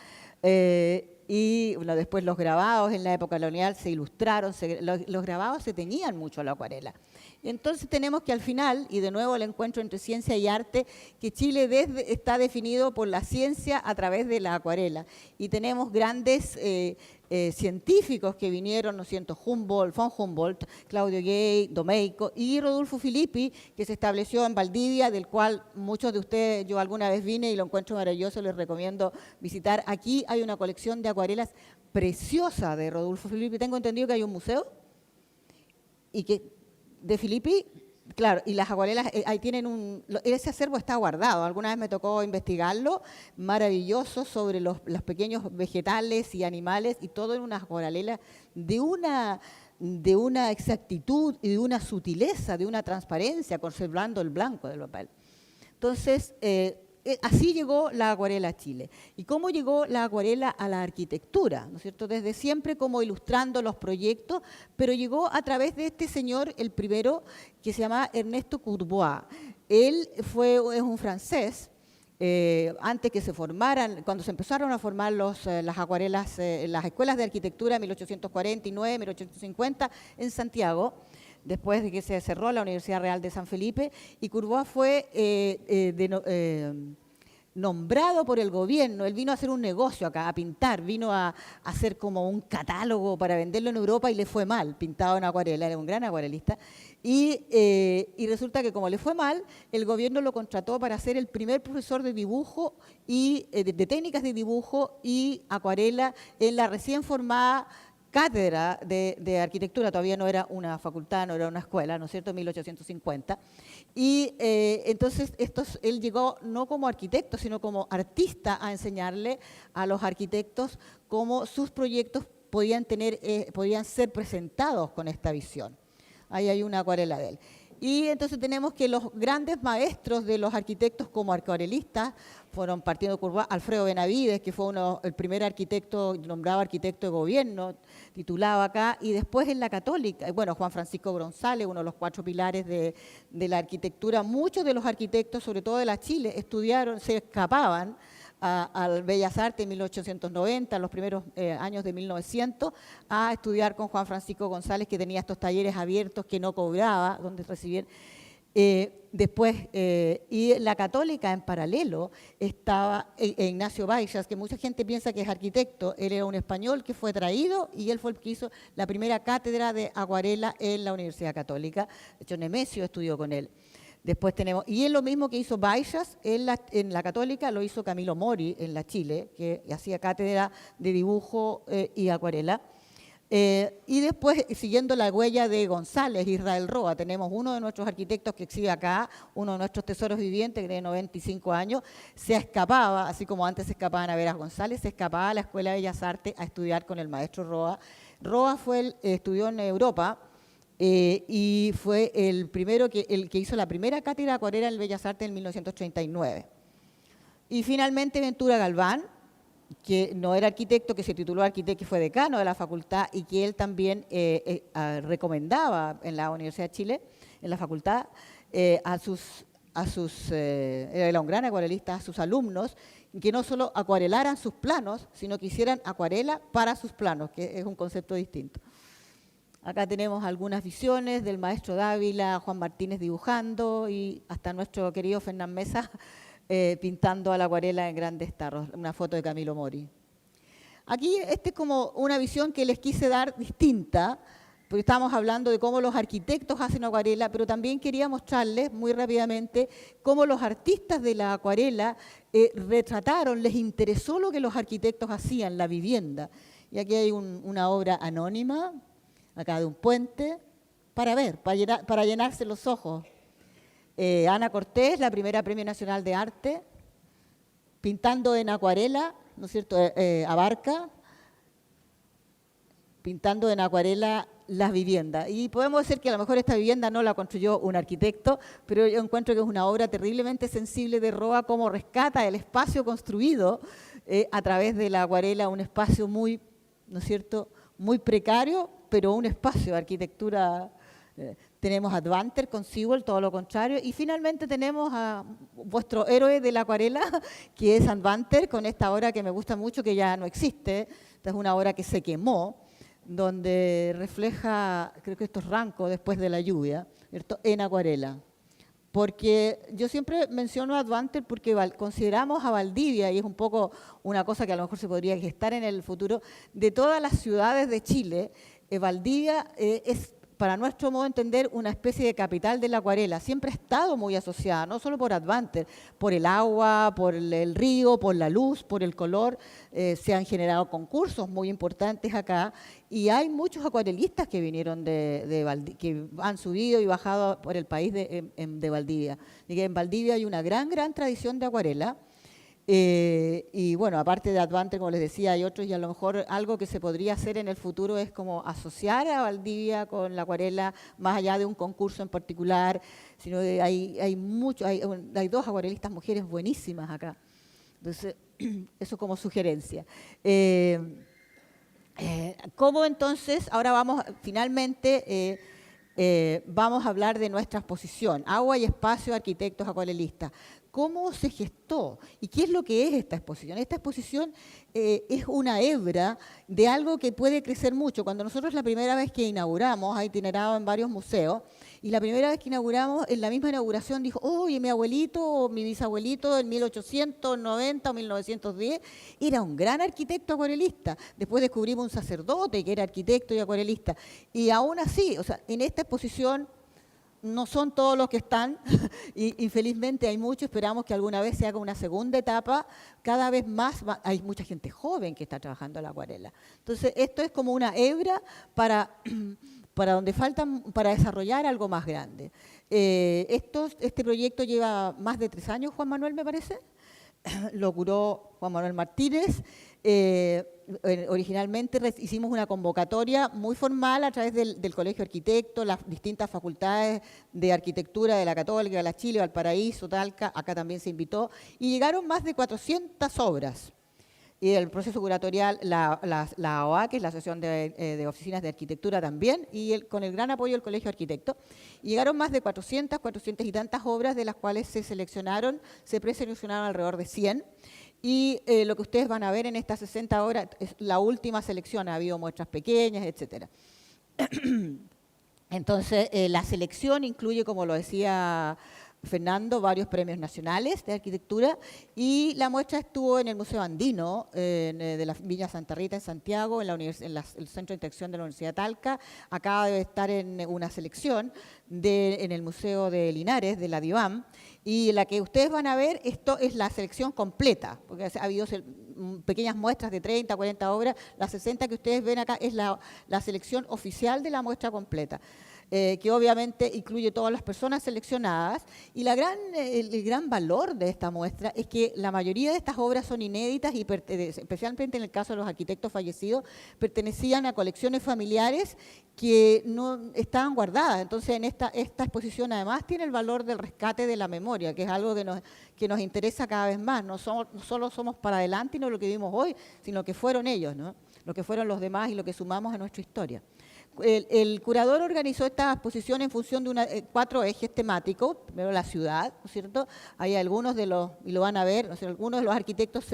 Y bueno, después los grabados en la época colonial se ilustraron, los grabados se teñían mucho a la acuarela. Entonces tenemos que al final, y de nuevo el encuentro entre ciencia y arte, que Chile está definido por la ciencia a través de la acuarela. Y tenemos grandes científicos que vinieron, ¿no es cierto?, von Humboldt, Claudio Gay, Domeyko y Rodolfo Filippi, que se estableció en Valdivia, del cual muchos de ustedes, yo alguna vez vine y lo encuentro maravilloso, les recomiendo visitar. Aquí hay una colección de acuarelas preciosa de Rodolfo Filippi. Tengo entendido que hay un museo y que de Filippi, claro, y las acuarelas ahí tienen ese acervo está guardado. Alguna vez me tocó investigarlo, maravilloso, sobre los pequeños vegetales y animales, y todo en unas acuarelas de una exactitud y de una sutileza, de una transparencia, conservando el blanco del papel. Entonces, así llegó la acuarela a Chile. ¿Y cómo llegó la acuarela a la arquitectura? ¿No es cierto? Desde siempre como ilustrando los proyectos, pero llegó a través de este señor, el primero, que se llama Ernesto Courbois. Él es un francés. Antes que se formaran, cuando se empezaron a formar las acuarelas, las escuelas de arquitectura en 1849, 1850 en Santiago, después de que se cerró la Universidad Real de San Felipe, y Courbois fue nombrado por el gobierno. Él vino a hacer un negocio acá, a pintar, vino a hacer como un catálogo para venderlo en Europa y le fue mal, pintado en acuarela, era un gran acuarelista. Y resulta que como le fue mal, el gobierno lo contrató para ser el primer profesor de dibujo y de técnicas de dibujo y acuarela en la recién formada cátedra de arquitectura. Todavía no era una facultad, no era una escuela, ¿no es cierto?, en 1850. Y entonces él llegó no como arquitecto, sino como artista a enseñarle a los arquitectos cómo sus proyectos podían ser presentados con esta visión. Ahí hay una acuarela de él. Y entonces tenemos que los grandes maestros de los arquitectos como acuarelistas fueron, partiendo de Curvá, Alfredo Benavides, que fue el primer arquitecto, nombrado arquitecto de gobierno, titulado acá, y después en la Católica, bueno, Juan Francisco González, uno de los 4 pilares de la arquitectura. Muchos de los arquitectos, sobre todo de la Chile, estudiaron, se escapaban al Bellas Artes en 1890, en los primeros años de 1900, a estudiar con Juan Francisco González, que tenía estos talleres abiertos que no cobraba, donde recibían. Después, y la Católica en paralelo estaba Ignacio Baixas, que mucha gente piensa que es arquitecto. Él era un español que fue traído y él fue el que hizo la primera cátedra de acuarela en la Universidad Católica. De hecho, Nemesio estudió con él. Después tenemos, y es lo mismo que hizo Baixas en la Católica, lo hizo Camilo Mori en la Chile, que hacía cátedra de dibujo y acuarela. Y después, siguiendo la huella de González, Israel Roa, tenemos uno de nuestros arquitectos que exhibe acá, uno de nuestros tesoros vivientes, que tiene 95 años, se escapaba, así como antes se escapaban a ver a González, se escapaba a la Escuela de Bellas Artes a estudiar con el maestro Roa. Roa estudió en Europa, y fue el que hizo la primera cátedra de acuarela en Bellas Artes en 1939. Y finalmente Ventura Galván, que no era arquitecto, que se tituló arquitecto y fue decano de la facultad, y que él también recomendaba en la Universidad de Chile, en la facultad, era un gran acuarelista, a sus alumnos, que no solo acuarelaran sus planos, sino que hicieran acuarela para sus planos, que es un concepto distinto. Acá tenemos algunas visiones del maestro Dávila, Juan Martínez dibujando y hasta nuestro querido Fernán Mesa pintando a la acuarela en grandes tarros, una foto de Camilo Mori. Aquí es como una visión que les quise dar distinta, porque estábamos hablando de cómo los arquitectos hacen acuarela, pero también quería mostrarles muy rápidamente cómo los artistas de la acuarela retrataron, les interesó lo que los arquitectos hacían, la vivienda. Y aquí hay una obra anónima, acá de un puente, para llenarse los ojos. Ana Cortés, la primera Premio Nacional de Arte, pintando en acuarela, ¿no es cierto?, Abarca, pintando en acuarela las viviendas. Y podemos decir que a lo mejor esta vivienda no la construyó un arquitecto, pero yo encuentro que es una obra terriblemente sensible de Roa, cómo rescata el espacio construido a través de la acuarela, un espacio muy, ¿no es cierto?, muy precario, pero un espacio de arquitectura. Tenemos a Advanter con Sewell, todo lo contrario, y finalmente tenemos a vuestro héroe de la acuarela, que es Advanter, con esta obra que me gusta mucho, que ya no existe. Esta es una obra que se quemó, donde refleja, creo que esto es Ranco después de la lluvia, ¿cierto?, en acuarela. Porque yo siempre menciono a Advanter porque consideramos a Valdivia, y es un poco una cosa que a lo mejor se podría gestar en el futuro, de todas las ciudades de Chile, Valdivia es, para nuestro modo de entender, una especie de capital de la acuarela. Siempre ha estado muy asociada, no solo por Advanter, por el agua, por el río, por la luz, por el color. Se han generado concursos muy importantes acá y hay muchos acuarelistas que vinieron que han subido y bajado por el país de Valdivia. Y que en Valdivia hay una gran tradición de acuarela. Y bueno, aparte de Advanter, como les decía, hay otros, y a lo mejor algo que se podría hacer en el futuro es como asociar a Valdivia con la acuarela, más allá de un concurso en particular, sino que hay 2 acuarelistas mujeres buenísimas acá. Entonces, eso como sugerencia. ¿Cómo entonces? Ahora finalmente vamos a hablar de nuestra exposición, Agua y Espacio, Arquitectos Acuarelistas. ¿Cómo se gestó? ¿Y qué es lo que es esta exposición? Esta exposición es una hebra de algo que puede crecer mucho. Cuando nosotros la primera vez que inauguramos, ha itinerado en varios museos, y la primera vez que inauguramos, en la misma inauguración dijo, oye, mi abuelito o mi bisabuelito en 1890 o 1910 era un gran arquitecto acuarelista. Después descubrimos un sacerdote que era arquitecto y acuarelista. Y aún así, o sea, en esta exposición no son todos los que están, y infelizmente hay muchos, esperamos que alguna vez se haga una segunda etapa, cada vez más, hay mucha gente joven que está trabajando la acuarela. Entonces, esto es como una hebra para donde faltan, para desarrollar algo más grande. Este proyecto lleva más de 3 años, Juan Manuel, me parece. lo curó Juan Manuel Martínez. Originalmente hicimos una convocatoria muy formal a través del Colegio de Arquitectos, las distintas facultades de arquitectura de la Católica, de la Chile, Valparaíso, Talca, acá también se invitó, y llegaron más de 400 obras. Y el proceso curatorial, la OA, que es la Asociación de Oficinas de Arquitectura también, y con el gran apoyo del Colegio de Arquitectos. Y llegaron más de 400 y tantas obras, de las cuales se preseleccionaron alrededor de 100. Y lo que ustedes van a ver en estas 60 obras es la última selección, ha habido muestras pequeñas, etcétera. Entonces, la selección incluye, como lo decía Fernando, varios premios nacionales de arquitectura, y la muestra estuvo en el Museo Andino de la Viña Santa Rita en Santiago, en el Centro de Interacción de la Universidad de Talca. Acaba de estar en una selección en el Museo de Linares, de la DIVAM, y la que ustedes van a ver, esto es la selección completa, porque ha habido pequeñas muestras de 30, 40 obras. Las 60 que ustedes ven acá es la selección oficial de la muestra completa. Que obviamente incluye todas las personas seleccionadas, y el gran valor de esta muestra es que la mayoría de estas obras son inéditas y especialmente en el caso de los arquitectos fallecidos, pertenecían a colecciones familiares que no estaban guardadas. Entonces, en esta exposición además tiene el valor del rescate de la memoria, que es algo que nos interesa cada vez más. No solo somos para adelante y no lo que vimos hoy, sino que fueron ellos, ¿no? Lo que fueron los demás y lo que sumamos a nuestra historia. El curador organizó esta exposición en función de 4 ejes temáticos. Primero, la ciudad, ¿no es cierto? Hay algunos y lo van a ver, ¿no es cierto? Algunos de los arquitectos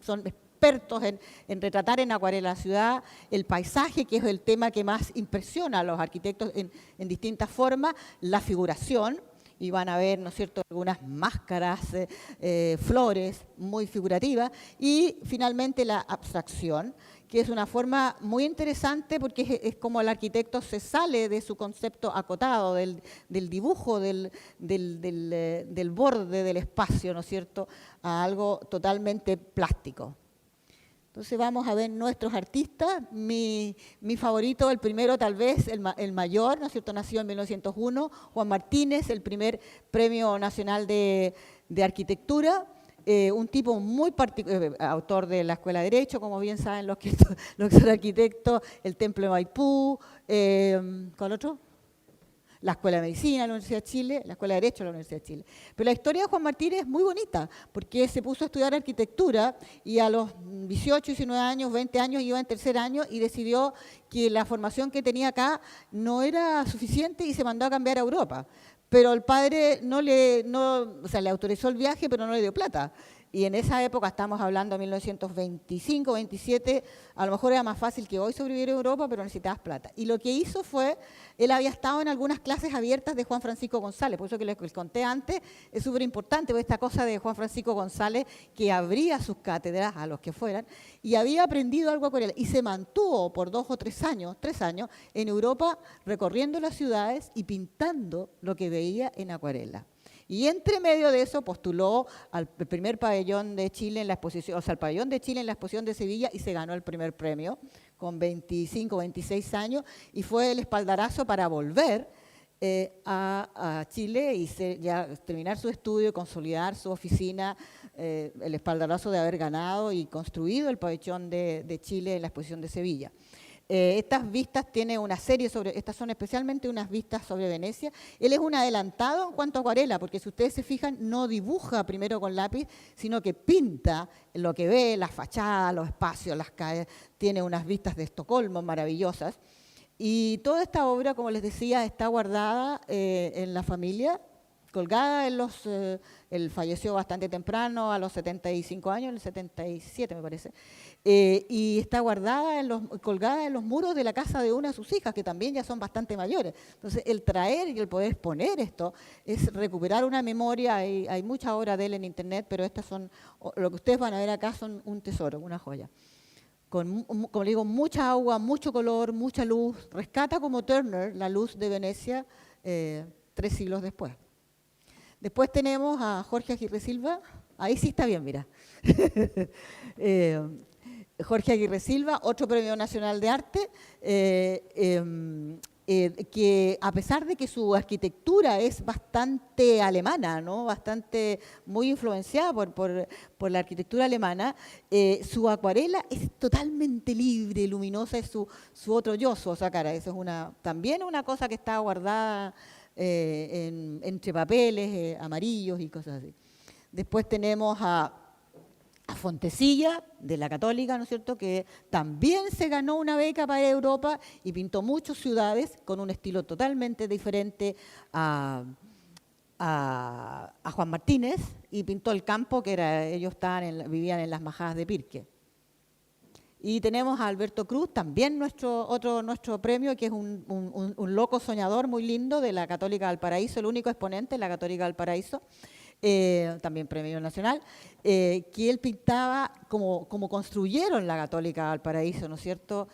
son expertos en retratar en acuarela la ciudad, el paisaje, que es el tema que más impresiona a los arquitectos en distintas formas, la figuración, y van a ver, ¿no es cierto?, algunas máscaras, flores muy figurativas, y finalmente la abstracción, que es una forma muy interesante porque es como el arquitecto se sale de su concepto acotado, del dibujo, del borde del espacio, ¿no es cierto?, a algo totalmente plástico. Entonces vamos a ver nuestros artistas. Mi favorito, el primero tal vez, el mayor, ¿no es cierto?, nació en 1901, Juan Martínez, el primer Premio Nacional de Arquitectura. Un tipo muy particular, autor de la Escuela de Derecho, como bien saben los que son arquitectos, el Templo de Maipú, ¿cuál otro? La Escuela de Medicina de la Universidad de Chile, la Escuela de Derecho de la Universidad de Chile. Pero la historia de Juan Martínez es muy bonita, porque se puso a estudiar arquitectura y a los 18, 19 años, 20 años iba en tercer año y decidió que la formación que tenía acá no era suficiente y se mandó a cambiar a Europa. Pero el padre le autorizó el viaje, pero no le dio plata. Y en esa época, estamos hablando de 1925, 27, a lo mejor era más fácil que hoy sobrevivir en Europa, pero necesitabas plata. Y lo que hizo fue, él había estado en algunas clases abiertas de Juan Francisco González, por eso que les conté antes, es súper importante, esta cosa de Juan Francisco González, que abría sus cátedras a los que fueran, y había aprendido algo con él, y se mantuvo por 2 o 3 años, en Europa, recorriendo las ciudades y pintando lo que veía en acuarela. Y entre medio de eso postuló al primer pabellón de Chile en la exposición, o sea, al pabellón de Chile en la exposición de Sevilla, y se ganó el primer premio con 25, 26 años, y fue el espaldarazo para volver a Chile y terminar su estudio, consolidar su oficina, el espaldarazo de haber ganado y construido el pabellón de Chile en la exposición de Sevilla. Estas vistas tiene una serie estas son especialmente unas vistas sobre Venecia. Él es un adelantado en cuanto a acuarela, porque si ustedes se fijan, no dibuja primero con lápiz, sino que pinta lo que ve, las fachadas, los espacios, las calles. Tiene unas vistas de Estocolmo maravillosas. Y toda esta obra, como les decía, está guardada en la familia, colgada él falleció bastante temprano, a los 75 años, en el 77 me parece, y está colgada en los muros de la casa de una de sus hijas, que también ya son bastante mayores. Entonces, el traer y el poder exponer esto es recuperar una memoria. Hay mucha obra de él en internet, pero lo que ustedes van a ver acá son un tesoro, una joya. Como digo, mucha agua, mucho color, mucha luz. Rescata como Turner la luz de Venecia 3 siglos después. Después tenemos a Jorge Aguirre Silva. Ahí sí está bien, mira. Jorge Aguirre Silva, otro Premio Nacional de Arte. que a pesar de que su arquitectura es bastante alemana, ¿no? Bastante muy influenciada por la arquitectura alemana, su acuarela es totalmente libre, luminosa, es su otro yo, su otra cara. Eso es también una cosa que está guardada entre papeles amarillos y cosas así. Después tenemos a Fontecilla, de la Católica, ¿no es cierto?, que también se ganó una beca para Europa y pintó muchas ciudades con un estilo totalmente diferente a Juan Martínez, y pintó el campo, que ellos vivían en las majadas de Pirque. Y tenemos a Alberto Cruz, también nuestro premio, que es un loco soñador muy lindo de la Católica Valparaíso, el único exponente de la Católica Valparaíso. También premio nacional, que él pintaba como construyeron la Católica Valparaíso, ¿no es cierto?,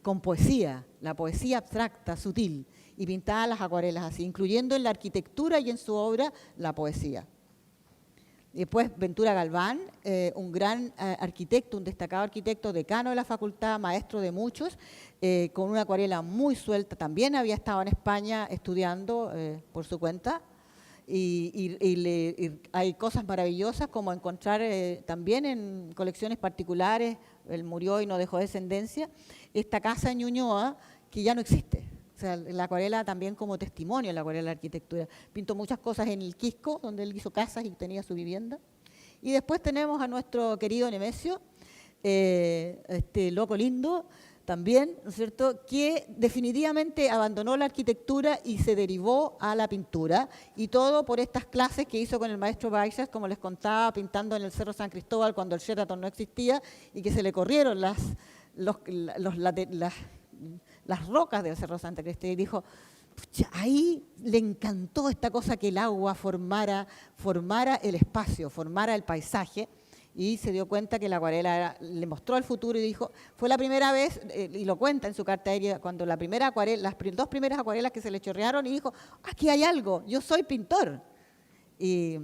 con poesía, la poesía abstracta, sutil, y pintaba las acuarelas así, incluyendo en la arquitectura y en su obra la poesía. Después Ventura Galván, un gran arquitecto, un destacado arquitecto, decano de la facultad, maestro de muchos, con una acuarela muy suelta, también había estado en España estudiando por su cuenta. Y hay cosas maravillosas como encontrar también en colecciones particulares, él murió y no dejó descendencia, esta casa en Ñuñoa que ya no existe. O sea, la acuarela también como testimonio, la acuarela de la arquitectura. Pintó muchas cosas en el Quisco, donde él hizo casas y tenía su vivienda. Y después tenemos a nuestro querido Nemesio, este loco lindo, también, ¿no es cierto?, que definitivamente abandonó la arquitectura y se derivó a la pintura, y todo por estas clases que hizo con el maestro Baixas, como les contaba, pintando en el Cerro San Cristóbal cuando el Sheraton no existía, y que se le corrieron las rocas del Cerro Santa Cristóbal, y dijo, pucha, ahí le encantó esta cosa que el agua formara el espacio, formara el paisaje, y se dio cuenta que la acuarela le mostró el futuro y dijo, fue la primera vez, y lo cuenta en su carta aérea, cuando las dos primeras acuarelas que se le chorrearon, y dijo, aquí hay algo, yo soy pintor. Y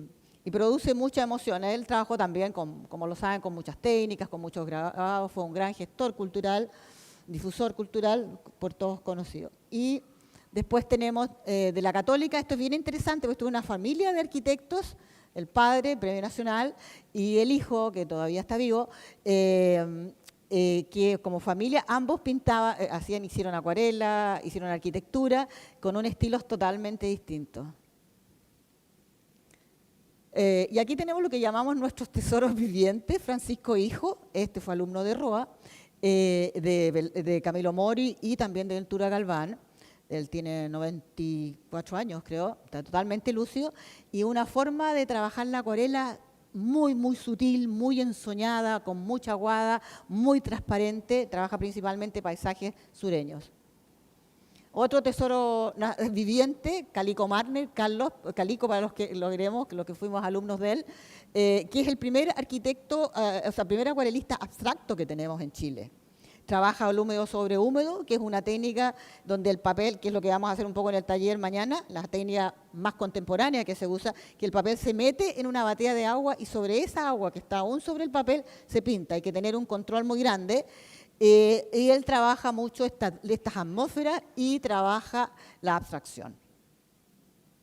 produce mucha emoción. Él trabajó también, como lo saben, con muchas técnicas, con muchos grabados, fue un gran gestor cultural, difusor cultural, por todos conocido. Y después tenemos de la Católica, esto es bien interesante, porque tuvo una familia de arquitectos, el padre, premio nacional, y el hijo, que todavía está vivo, que como familia ambos pintaban, hicieron acuarela, hicieron arquitectura, con un estilo totalmente distinto. Y aquí tenemos lo que llamamos nuestros tesoros vivientes. Francisco Hijo, este fue alumno de Roa, de Camilo Mori y también de Ventura Galván. Él tiene 94 años, creo, está totalmente lúcido, y una forma de trabajar la acuarela muy, muy sutil, muy ensoñada, con mucha aguada, muy transparente, trabaja principalmente paisajes sureños. Otro tesoro viviente, Calico Marner, Carlos, Calico para los que lo queremos, los que fuimos alumnos de él, que es el primer arquitecto, primer acuarelista abstracto que tenemos en Chile. Trabaja el húmedo sobre húmedo, que es una técnica donde el papel, que es lo que vamos a hacer un poco en el taller mañana, la técnica más contemporánea que se usa, que el papel se mete en una batea de agua y sobre esa agua que está aún sobre el papel se pinta. Hay que tener un control muy grande. Y él trabaja mucho estas atmósferas y trabaja la abstracción.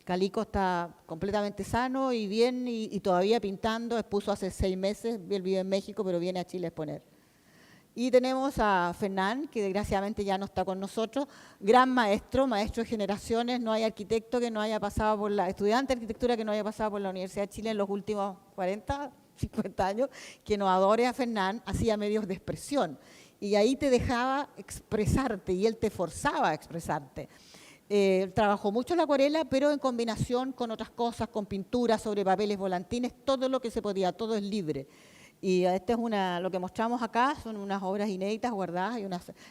Calico está completamente sano y bien y todavía pintando, expuso hace 6 meses, él vive en México, pero viene a Chile a exponer. Y tenemos a Fernán, que desgraciadamente ya no está con nosotros, gran maestro de generaciones, no hay arquitecto que no haya pasado por estudiante de arquitectura que no haya pasado por la Universidad de Chile en los últimos 40, 50 años, que nos adore a Fernán, hacía medios de expresión. Y ahí te dejaba expresarte y él te forzaba a expresarte. Trabajó mucho la acuarela, pero en combinación con otras cosas, con pinturas sobre papeles volantines, todo lo que se podía, todo es libre. Y esta es lo que mostramos acá, son unas obras inéditas guardadas,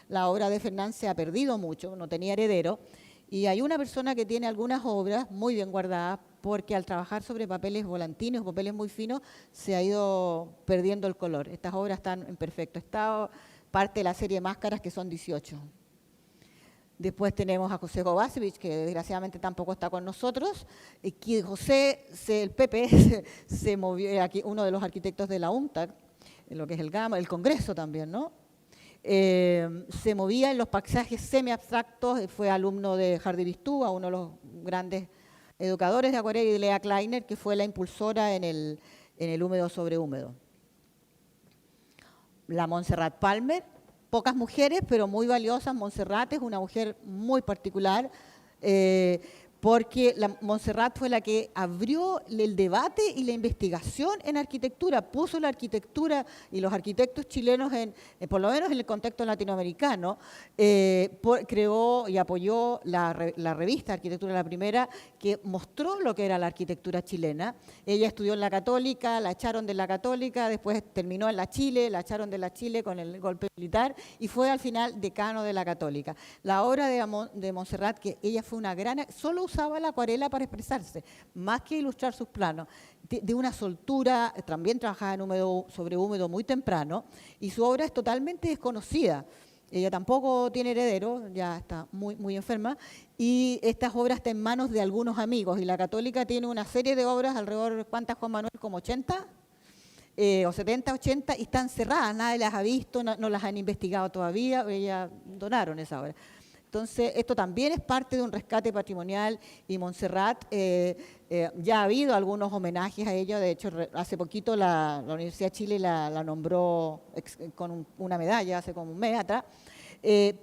la obra de Fernán se ha perdido mucho, no tenía heredero, y hay una persona que tiene algunas obras muy bien guardadas, porque al trabajar sobre papeles volantines o papeles muy finos, se ha ido perdiendo el color. Estas obras están en perfecto estado, parte de la serie Máscaras, que son 18. Después tenemos a José Kovacevic, que desgraciadamente tampoco está con nosotros, que José, el Pepe, se movió, aquí uno de los arquitectos de la UNTAC, lo que es el Congreso también, ¿no? Se movía en los paisajes semi-abstractos, fue alumno de Hardy Bistúa, uno de los grandes educadores de acuarela, y de Lea Kleiner, que fue la impulsora en el húmedo sobre húmedo. La Montserrat Palmer, pocas mujeres, pero muy valiosas. Montserrat es una mujer muy particular, porque la Montserrat fue la que abrió el debate y la investigación en arquitectura, puso la arquitectura y los arquitectos chilenos, por lo menos en el contexto latinoamericano, creó y apoyó la revista Arquitectura la Primera, que mostró lo que era la arquitectura chilena. Ella estudió en la Católica, la echaron de la Católica, después terminó en la Chile, la echaron de la Chile con el golpe militar y fue al final decano de la Católica. La obra de Montserrat, que ella fue una gran... Solo usaba la acuarela para expresarse, más que ilustrar sus planos, de una soltura. También trabajaba en húmedo sobre húmedo muy temprano, y su obra es totalmente desconocida. Ella tampoco tiene heredero, ya está muy enferma, y estas obras están en manos de algunos amigos, y la Católica tiene una serie de obras, alrededor, ¿cuántas, Juan Manuel? ¿Como 80? O 70, 80, y están cerradas, nadie las ha visto, no las han investigado todavía, ellas donaron esa obra. Entonces, esto también es parte de un rescate patrimonial, y Montserrat, ya ha habido algunos homenajes a ella. De hecho, hace poquito la Universidad de Chile la nombró con una medalla, hace como un mes atrás,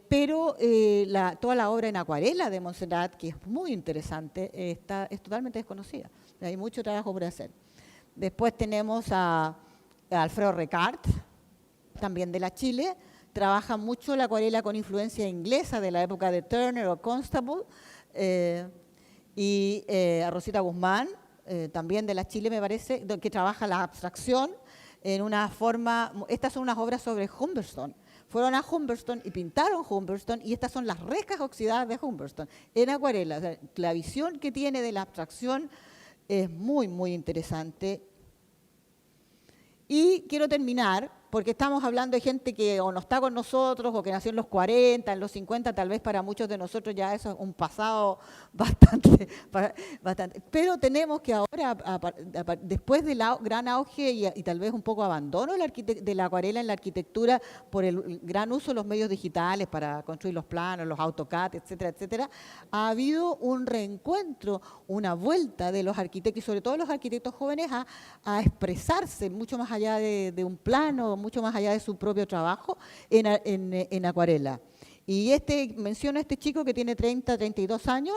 pero toda la obra en acuarela de Montserrat, que es muy interesante, es totalmente desconocida. Hay mucho trabajo por hacer. Después tenemos a Alfredo Recart, también de la Chile. Trabaja mucho la acuarela con influencia inglesa de la época de Turner o Constable, y a Rosita Guzmán, también de la Chile, me parece, que trabaja la abstracción en una forma... Estas son unas obras sobre Humberstone. Fueron a Humberstone y pintaron Humberstone, y estas son las rescas oxidadas de Humberstone en acuarela. O sea, la visión que tiene de la abstracción es muy interesante. Y quiero terminar, porque estamos hablando de gente que o no está con nosotros, o que nació en los 40, en los 50, tal vez para muchos de nosotros ya eso es un pasado bastante. Pero tenemos que ahora, después del gran auge y tal vez un poco abandono de la acuarela en la arquitectura por el gran uso de los medios digitales para construir los planos, los AutoCAD, etcétera, etcétera, ha habido un reencuentro, una vuelta de los arquitectos, y sobre todo los arquitectos jóvenes, a expresarse mucho más allá de un plano, mucho más allá de su propio trabajo en acuarela. Y menciono a este chico que tiene 32 años,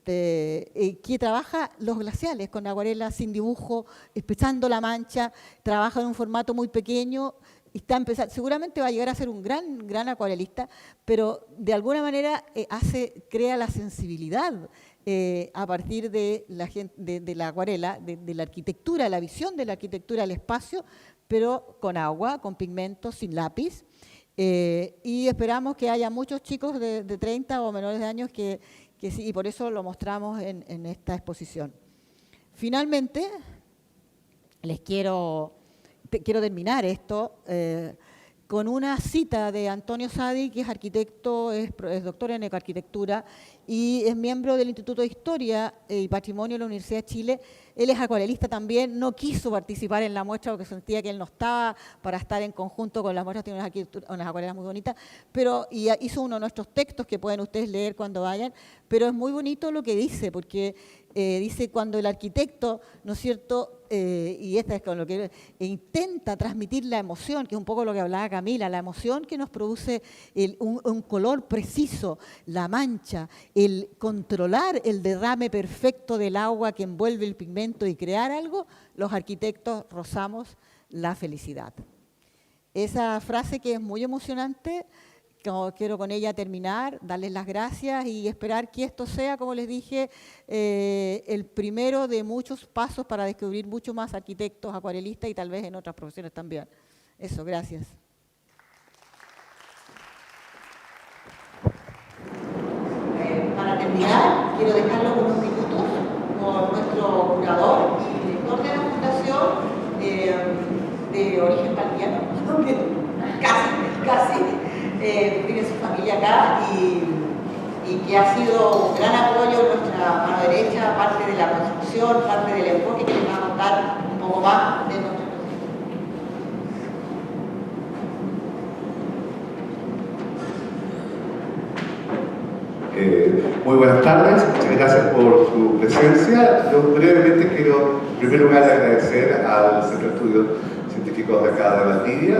que trabaja los glaciales con acuarela sin dibujo, expresando la mancha, trabaja en un formato muy pequeño, y está empezando, seguramente va a llegar a ser un gran acuarelista, pero de alguna manera crea la sensibilidad a partir de la acuarela, de la arquitectura, la visión de la arquitectura del espacio, pero con agua, con pigmentos, sin lápiz. Y esperamos que haya muchos chicos de 30 o menores de años que sí, y por eso lo mostramos en esta exposición. Finalmente, quiero terminar esto con una cita de Antonio Sadi, que es arquitecto, es doctor en ecoarquitectura y es miembro del Instituto de Historia y Patrimonio de la Universidad de Chile. Él es acuarelista también, no quiso participar en la muestra porque sentía que él no estaba para estar en conjunto con las muestras, tiene unas acuarelas muy bonitas, pero hizo uno de nuestros textos que pueden ustedes leer cuando vayan, pero es muy bonito lo que dice, porque dice cuando el arquitecto, ¿no es cierto?, y esta es con lo que intenta transmitir la emoción, que es un poco lo que hablaba Camila, la emoción que nos produce un color preciso, la mancha, el controlar el derrame perfecto del agua que envuelve el pigmento y crear algo, los arquitectos rozamos la felicidad. Esa frase, que es muy emocionante, quiero con ella terminar, darles las gracias y esperar que esto sea, como les dije, el primero de muchos pasos para descubrir mucho más arquitectos, acuarelistas y tal vez en otras profesiones también. Eso, gracias. Para terminar, quiero dejarlos unos minutos con nuestro curador y director de la fundación, de origen palmiriano, casi. Tiene su familia acá y que ha sido un gran apoyo en nuestra mano derecha, parte de la construcción, parte del enfoque, que les va a contar un poco más de nuestro proyecto. Muy buenas tardes, muchas gracias por su presencia. Yo brevemente quiero, en primer lugar, agradecer al Centro de Estudios Científicos de acá de Valdivia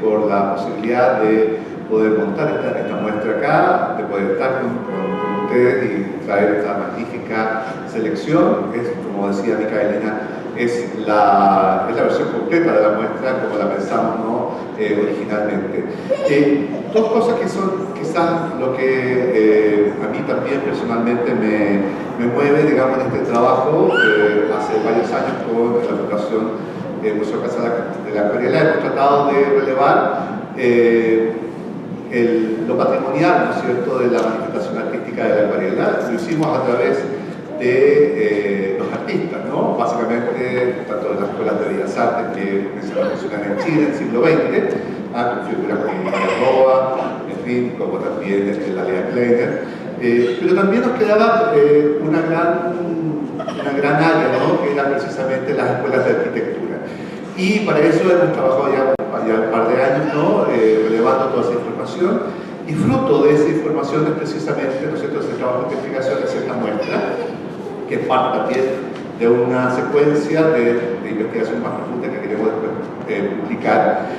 por la posibilidad de poder montar esta muestra acá, de poder estar con ustedes y traer esta magnífica selección. Es, como decía Micaelina, es la versión completa de la muestra como la pensamos, ¿no? Originalmente. Dos cosas que son quizás lo que a mí también personalmente me mueve, digamos, en este trabajo. Hace varios años con la Fundación Museo Casa de la Acuarela hemos tratado de relevar lo patrimonial, ¿no es cierto?, de la manifestación artística de la acuarela. Lo hicimos a través de los artistas, ¿no? Básicamente, tanto de las escuelas de Bellas Artes que se funcionan en Chile en el siglo XX, con figuras como María Roa, en fin, como también la Lea Kleiner. Pero también nos quedaba una gran área, ¿no?, que eran precisamente las escuelas de arquitectura. Y para eso hemos trabajado ya un par de años, ¿no?, relevando toda esa información. Y fruto de esa información es precisamente, ¿no es cierto?, ese trabajo de investigación, es esta muestra, que es parte también de una secuencia de investigación más profunda que queremos después publicar,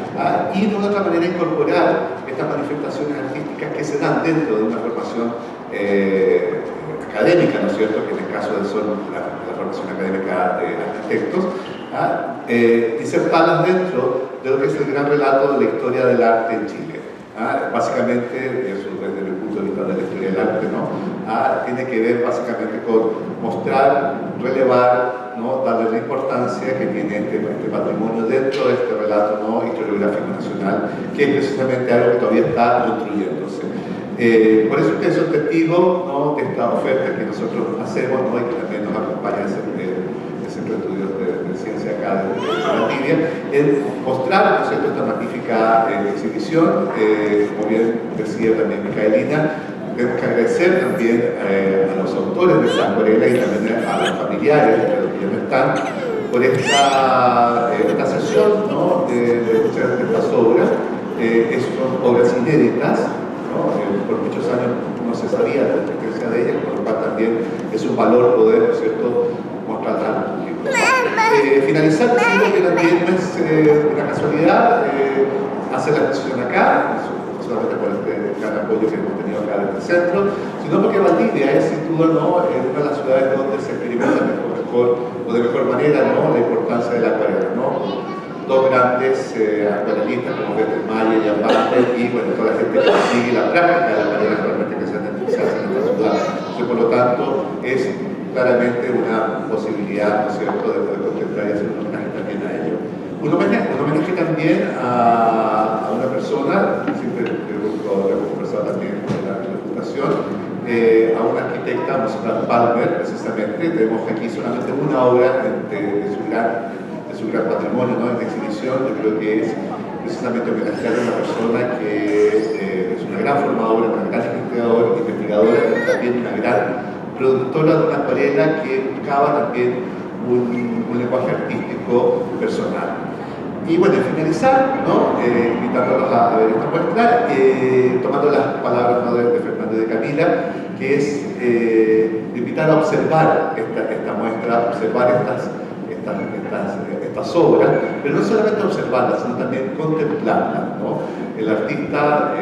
y de una otra manera incorporar estas manifestaciones artísticas que se dan dentro de una formación académica, ¿no es cierto?, que en el caso de la formación académica de arquitectos, insertarlas dentro de lo que es el gran relato de la historia del arte en Chile. Básicamente, eso desde el punto de vista de la historia del arte, ¿no? Tiene que ver básicamente con mostrar, relevar, ¿no?, darle la importancia que tiene este patrimonio dentro de este relato, ¿no?, historiográfico nacional, que es precisamente algo que todavía está construyéndose. Por eso ustedes son testigos, ¿no?, de esta oferta que nosotros hacemos, ¿no?, y que también nos acompaña el Centro de Estudios de Ciencia acá de Valdivia, en mostrar, ¿no es cierto?, esta magnífica exhibición. Como bien decía también Micaelina, tenemos que agradecer también a los autores de esta acuarela y también a los familiares de los que ya no están por esta sesión, ¿no?, de muchas de estas obras. Son obras inéditas, ¿no? Por muchos años no se sabía de la existencia de ellas, por lo cual también es un valor poder, ¿no es cierto?, mostrarlas al público. Finalizar diciendo que también no es una casualidad hacer la exposición acá, no solamente por este gran apoyo que hemos tenido acá desde el centro, sino porque Valdivia es sin duda, ¿no?, una de las ciudades donde se experimenta de mejor manera, ¿no?, la importancia de la acuarela, ¿no? Dos grandes acuarelistas como Betel Maya y Ambarte, y bueno, toda la gente que sigue la práctica de la acuarela realmente que se hace en nuestra ciudad. Entonces, por lo tanto, es claramente una posibilidad, ¿no es cierto?, de poder contemplar y hacer un homenaje también a ello. Un homenaje también a una persona, siempre hemos conversado también con la Fundación, a una arquitecta, Monserrat Palmer, precisamente. Tenemos aquí solamente una obra de su gran patrimonio, ¿no?, en la exhibición. Yo creo que es precisamente homenajear a una persona que es una gran formadora, una gran investigadora, y también una gran productora de una acuarela que buscaba también un lenguaje artístico personal. Y bueno, finalizar, ¿no?, invitándolos a ver esta muestra, tomando las palabras, ¿no?, de Fernando y de Camila, que es invitar a observar esta muestra, observar estas obras, pero no solamente observarlas, sino también contemplarlas, ¿no? El artista,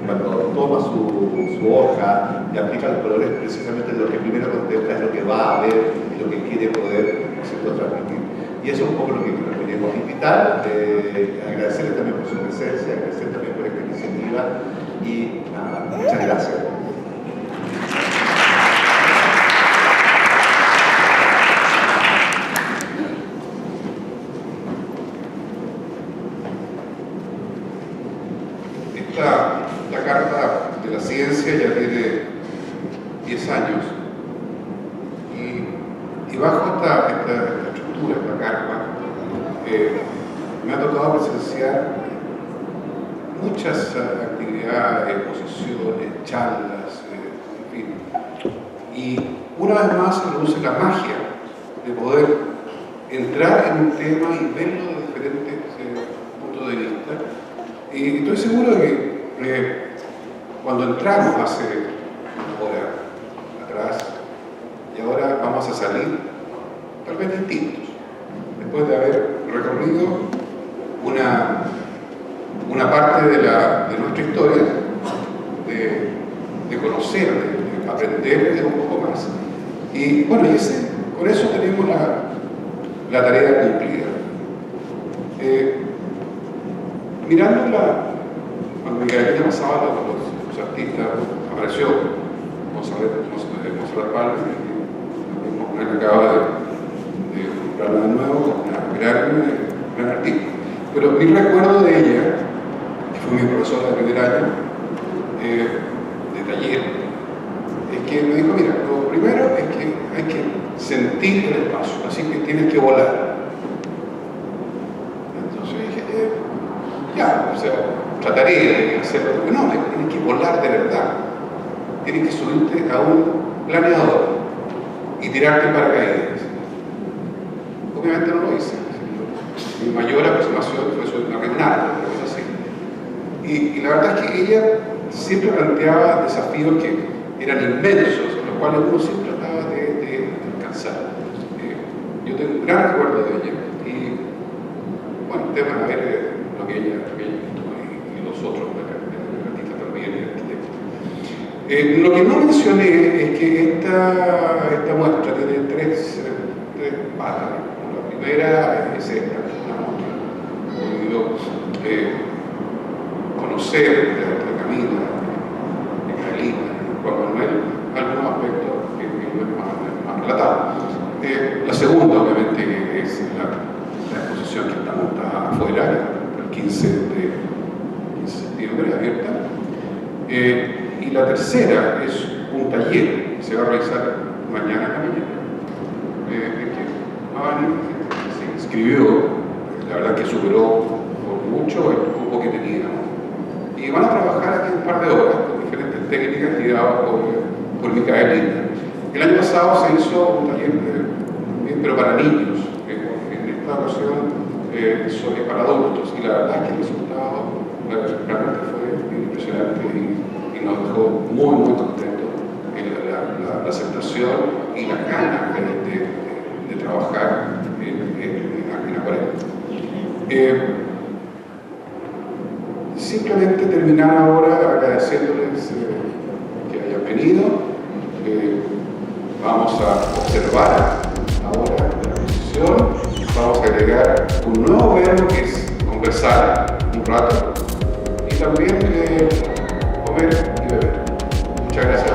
cuando toma su hoja y aplica los colores, precisamente lo que primero contempla es lo que va a ver y lo que quiere poder, ¿no es cierto?, transmitir. Y eso es un poco lo que queremos invitar, agradecerles también por su presencia, agradecer también por esta iniciativa y nada, muchas gracias. La Carta de la Ciencia ya tiene 10 años y bajo esta estructura, esta carta, me ha tocado presenciar muchas actividades, exposiciones, charlas, en fin. Y una vez más se produce la magia de poder entrar en un tema y verlo de diferentes puntos de vista. Y estoy seguro de que cuando entramos hace una hora tal vez distintos, después de haber recorrido una parte de nuestra historia, de conocer, de aprender un poco más. Y bueno, con eso tenemos la tarea cumplida. Mirando cuando Micaela pasaba, los artistas, apareció Monserrat Palma, y él acaba de comprarla de nuevo, una gran artista. Pero mi recuerdo de ella, que fue mi profesora de primer año, de taller, es que me dijo, mira, lo primero es que hay que sentir el espacio, así que tienes que volar. Entonces dije, ya, o sea, trataré de hacerlo, pero no, tienes que volar de verdad. Tienes que subirte a un planeador y tirarte paracaídas. Obviamente no lo hice. Mi mayor aproximación fue sobre una renata, una cosa así. Y la verdad es que ella siempre planteaba desafíos que eran inmensos, los cuales uno siempre trataba de alcanzar. Yo tengo un gran recuerdo de ella y, bueno, ustedes van a ver lo que ella hizo y los otros artistas también y arquitectos. Lo que no mencioné es que esta muestra tiene tres patas. La primera es esta, una muestra. He podido conocer de Camila, de Carolina, de Juan Manuel, algunos aspectos que no es más relatado. La segunda, obviamente, que es la exposición que está montada afuera, el 15 de septiembre, abierta. Y la tercera es un taller que se va a realizar mañana en la mañana. Se inscribió, la verdad que superó por mucho el grupo que teníamos. Y van a trabajar aquí un par de horas con diferentes técnicas guiadas por Micaela. El año pasado se hizo un taller pero para niños, en esta ocasión es para adultos, y la verdad es que el resultado realmente fue impresionante y nos dejó muy contentos la aceptación y las ganas de trabajar en acuarela. Simplemente terminar ahora agradeciéndoles que hayan venido. Vamos a observar ahora la exposición, vamos a agregar un nuevo verbo que es conversar un rato y también comer y beber. Muchas gracias.